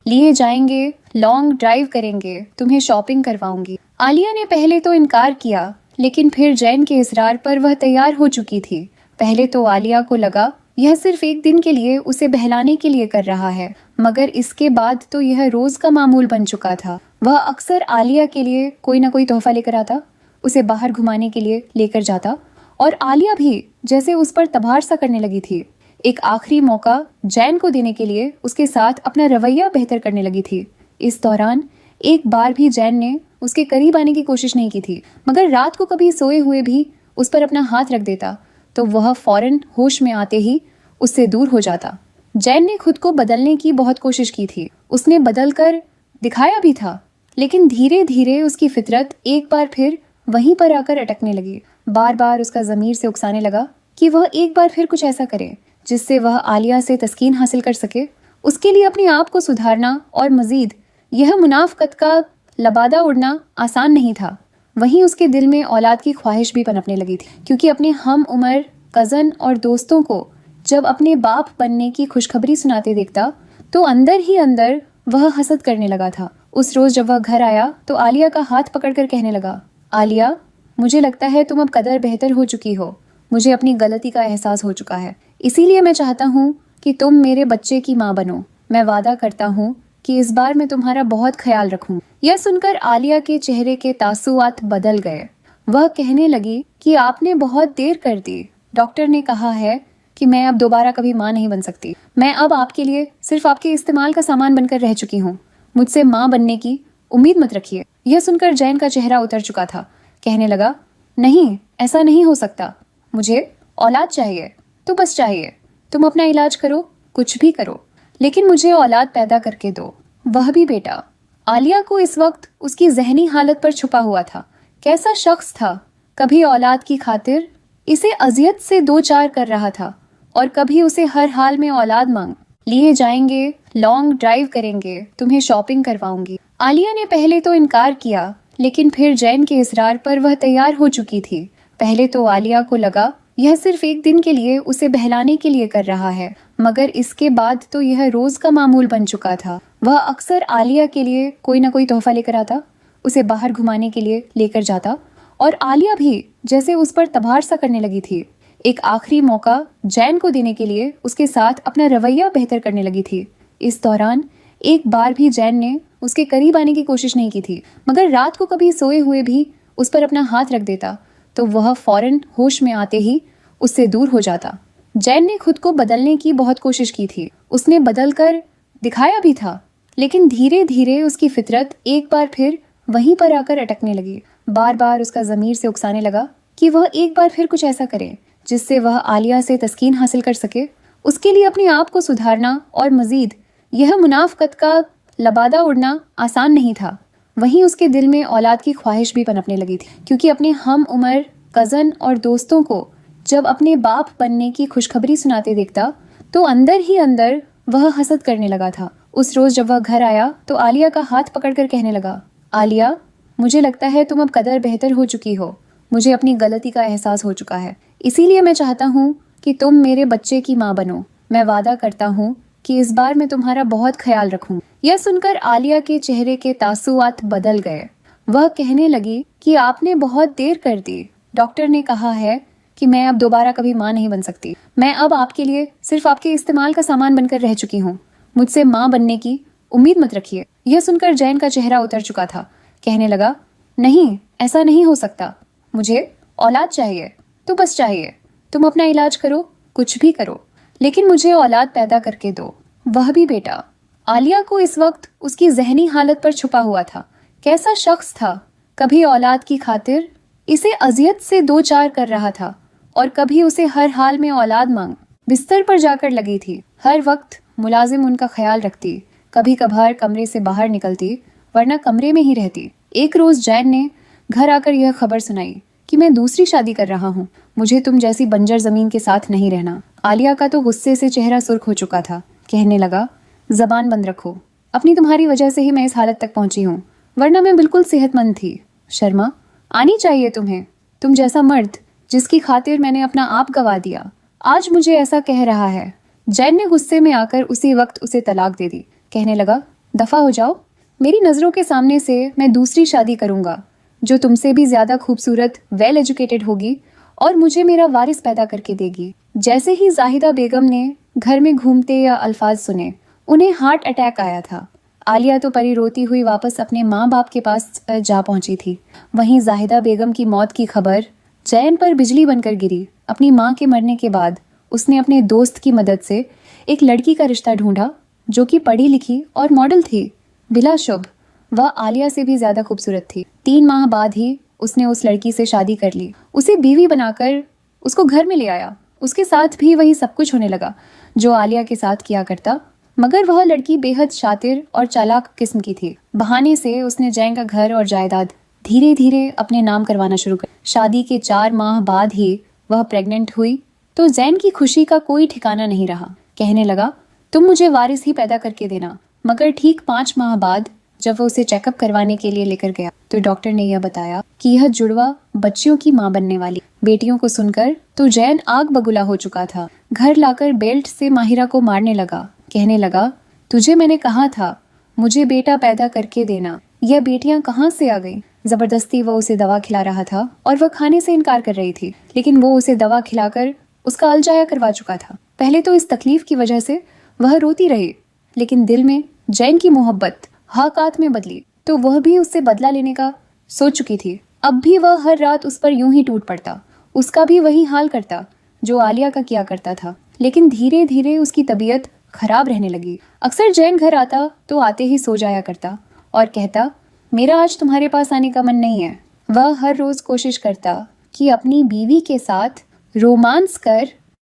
लिए जाएंगे, लॉन्ग ड्राइव करेंगे, तुम्हें शॉपिंग करवाऊंगी। आलिया ने पहले तो इनकार किया, लेकिन फिर जैन के इसरार पर वह तैयार हो चुकी थी। पहले तो आलिया को लगा यह सिर्फ एक दिन के लिए उसे बहलाने के लिए कर रहा है, मगर इसके बाद तो यह रोज का मामूल बन चुका था। वह अक्सर आलिया के लिए कोई ना कोई तोहफा लेकर आता, उसे बाहर घुमाने के लिए लेकर जाता, और आलिया भी जैसे उस पर तबार सा करने लगी थी। एक आखिरी मौका जैन को देने के लिए उसके साथ अपना रवैया बेहतर करने लगी थी। इस दौरान एक बार भी जैन ने उसके करीब आने की कोशिश नहीं की थी, मगर रात को कभी सोए हुए भी उस पर अपना हाथ रख देता तो वह फौरन होश में आते ही उससे दूर हो जाता। जैन ने खुद को बदलने की बहुत कोशिश की थी, उसने बदल कर दिखाया भी था, लेकिन धीरे धीरे उसकी फितरत एक बार फिर वहीं पर आकर अटकने लगी। बार बार उसका ज़मीर से उकसाने लगा कि वह एक बार फिर कुछ ऐसा करे जिससे वह आलिया से तस्कीन हासिल कर सके। उसके लिए अपने आप को सुधारना और मजीद यह मुनाफकत का लबादा उड़ना आसान नहीं था। वहीं उसके दिल में औलाद की ख्वाहिश भी पनपने लगी थी, क्योंकि अपने हम उम्र कज़न और दोस्तों को जब अपने बाप बनने की खुशखबरी सुनाते देखता तो अंदर ही अंदर वह हसद करने लगा था। उस रोज जब वह घर आया तो आलिया का हाथ पकड़कर कहने लगा, आलिया, मुझे लगता है तुम अब कदर बेहतर हो चुकी हो। मुझे अपनी गलती का एहसास हो चुका है, इसीलिए मैं चाहता हूँ कि तुम मेरे बच्चे की माँ बनो। मैं वादा करता हूँ कि इस बार मैं तुम्हारा बहुत ख्याल रखूं। यह सुनकर आलिया के चेहरे के तासुआत बदल गए। वह कहने लगी कि आपने बहुत देर कर दी। डॉक्टर ने कहा है कि मैं अब दोबारा कभी माँ नहीं बन सकती। मैं अब आपके लिए सिर्फ आपके इस्तेमाल का सामान बनकर रह चुकी हूँ। मुझसे माँ बनने की उम्मीद मत रखिए। यह सुनकर जैन का चेहरा उतर चुका था। कहने लगा, नहीं, ऐसा नहीं हो सकता। मुझे औलाद चाहिए, तो बस चाहिए। तुम अपना इलाज करो, कुछ भी करो, लेकिन मुझे औलाद पैदा करके दो, वह भी बेटा। आलिया को इस वक्त उसकी जहनी हालत पर छुपा हुआ था। कैसा शख्स था, कभी औलाद की खातिर इसे अजियत से दो चार कर रहा था और कभी उसे हर हाल में औलाद मांग। लिए जाएंगे, लॉन्ग ड्राइव करेंगे, तुम्हें शॉपिंग करवाऊंगी। आलिया ने पहले तो इनकार किया, लेकिन फिर जैन के इसरार पर वह तैयार हो चुकी थी। पहले तो आलिया को लगा यह सिर्फ एक दिन के लिए उसे बहलाने के लिए कर रहा है, मगर इसके बाद तो यह रोज का मामूल बन चुका था। वह अक्सर आलिया के लिए कोई ना कोई तोहफा लेकर आता, उसे बाहर घुमाने के लिए लेकर जाता, और आलिया भी जैसे उस पर तबार सा करने लगी थी। एक आखिरी मौका जैन को देने के लिए उसके साथ अपना रवैया बेहतर करने लगी थी। इस दौरान एक बार भी जैन ने उसके करीब आने की कोशिश नहीं की थी, मगर रात को कभी सोए हुए भी उस पर अपना हाथ रख देता तो वह फौरन होश में आते ही उससे दूर हो जाता। जैन ने खुद को बदलने की बहुत कोशिश की थी, उसने बदल कर दिखाया भी था, लेकिन धीरे धीरे उसकी फितरत एक बार फिर वहीं पर आकर अटकने लगी। बार बार उसका ज़मीर से उकसाने लगा कि वह एक बार फिर कुछ ऐसा करे जिससे वह आलिया से तस्कीन हासिल कर सके। उसके लिए अपने आप को सुधारना और मजीद यह मुनाफकत का लबादा उड़ना आसान नहीं था। वहीं उसके दिल में औलाद की ख्वाहिश भी पनपने लगी थी, क्योंकि अपने हम उम्र कज़न और दोस्तों को जब अपने बाप बनने की खुशखबरी सुनाते देखता तो अंदर ही अंदर वह हसद करने लगा था। उस रोज जब वह घर आया तो आलिया का हाथ पकड़कर कहने लगा, आलिया, मुझे लगता है तुम अब कदर बेहतर हो चुकी हो। मुझे अपनी गलती का एहसास हो चुका है, इसीलिए मैं चाहता हूँ कि तुम मेरे बच्चे की माँ बनो। मैं वादा करता हूँ कि इस बार मैं तुम्हारा बहुत ख्याल रखूं। यह सुनकर आलिया के चेहरे के तासुआत बदल गए। वह कहने लगी कि आपने बहुत देर कर दी। डॉक्टर ने कहा है कि मैं अब दोबारा कभी माँ नहीं बन सकती। मैं अब आपके लिए सिर्फ आपके इस्तेमाल का सामान बनकर रह चुकी हूँ। मुझसे माँ बनने की उम्मीद मत रखिए। यह सुनकर जैन का चेहरा उतर चुका था। कहने लगा, नहीं, ऐसा नहीं हो सकता। मुझे औलाद चाहिए, तो बस चाहिए। तुम अपना इलाज करो, कुछ भी करो, लेकिन मुझे औलाद पैदा करके दो, वह भी बेटा। आलिया को इस वक्त उसकी जहनी हालत पर छुपा हुआ था। कैसा शख्स था, कभी औलाद की खातिर इसे अजियत से दो चार कर रहा था और कभी उसे हर हाल में औलाद मांग बिस्तर पर जाकर लगी थी। हर वक्त मुलाजिम उनका ख्याल रखती, कभी कभार कमरे से बाहर निकलती, वरना कमरे में ही रहती। एक रोज जैन ने घर आकर यह खबर सुनाई कि मैं दूसरी शादी कर रहा हूँ, मुझे तुम जैसी बंजर जमीन के साथ नहीं रहना। आलिया का तो गुस्से से चेहरा सुर्ख हो चुका था। कहने लगा, जबान बंद रखो, अपनी तुम्हारी वजह से ही मैं इस हालत तक पहुंची हूँ, वरना मैं बिल्कुल सेहतमंद थी। शर्मा आनी चाहिए तुम्हें। तुम जैसा मर्द जिसकी खातिर मैंने अपना आप गवा दिया, आज मुझे ऐसा कह रहा है। जैन ने गुस्से में आकर उसी वक्त उसे तलाक दे दी। कहने लगा, दफा हो जाओ, मेरी नजरों के सामने से मैं दूसरी शादी करूंगा जो तुमसे भी ज्यादा खूबसूरत, वेल एजुकेटेड होगी और मुझे मेरा वारिस पैदा करके देगी। जैसे ही जाहिदा बेगम ने घर में घूमते या अल्फाज सुने, उन्हें हार्ट अटैक आया था। आलिया तो परी रोती हुई वापस अपने माँ बाप के पास जा पहुंची थी। वहीं जाहिदा बेगम की मौत की खबर जैन पर बिजली बनकर गिरी। अपनी माँ के मरने के बाद उसने अपने दोस्त की मदद से एक लड़की का रिश्ता ढूंढा जो कि पढ़ी लिखी और मॉडल थी। बिलाशुभ वह आलिया से भी ज्यादा खूबसूरत थी। 3 माह बाद ही उसने उस लड़की से शादी कर ली, उसे बीवी बनाकर उसको घर में ले आया। उसके साथ भी वही सब कुछ होने लगा जो आलिया के साथ किया करता, मगर वह लड़की बेहद शातिर और चालाक किस्म की थी। बहाने से उसने जैन का घर और जायदाद धीरे धीरे अपने नाम करवाना शुरू कर। शादी के 4 माह बाद ही वह प्रेग्नेंट हुई तो जैन की खुशी का कोई ठिकाना नहीं रहा। कहने लगा, तुम मुझे वारिस ही पैदा करके देना। मगर ठीक 5 माह बाद जब वो उसे चेकअप करवाने के लिए लेकर गया तो डॉक्टर ने यह बताया कि यह जुड़वा बच्चियों की मां बनने वाली। बेटियों को सुनकर तो जैन आग बगुला हो चुका था। घर लाकर बेल्ट से माहिरा को मारने लगा। कहने लगा, तुझे मैंने कहा था मुझे बेटा पैदा करके देना, यह बेटियां कहाँ से आ गई? जबरदस्ती वो उसे दवा खिला रहा था और वह खाने से इनकार कर रही थी, लेकिन वो उसे दवा खिलाकर उसका अलजाया करवा चुका था। पहले तो इस तकलीफ की वजह से वह रोती रही, लेकिन दिल में जैन की मोहब्बत हाकात में बदली तो वह भी उससे बदला लेने का सोच चुकी थी। अब भी वह हर रात उस पर यूं ही टूट पड़ता, उसका भी वही हाल करता जो आलिया का किया करता था। लेकिन धीरे धीरे उसकी तबीयत खराब रहने लगी। अक्सर जैन घर आता तो आते ही सो जाया करता और कहता, मेरा आज तुम्हारे पास आने का मन नहीं है। वह हर रोज कोशिश करता कि अपनी बीवी के साथ रोमांस कर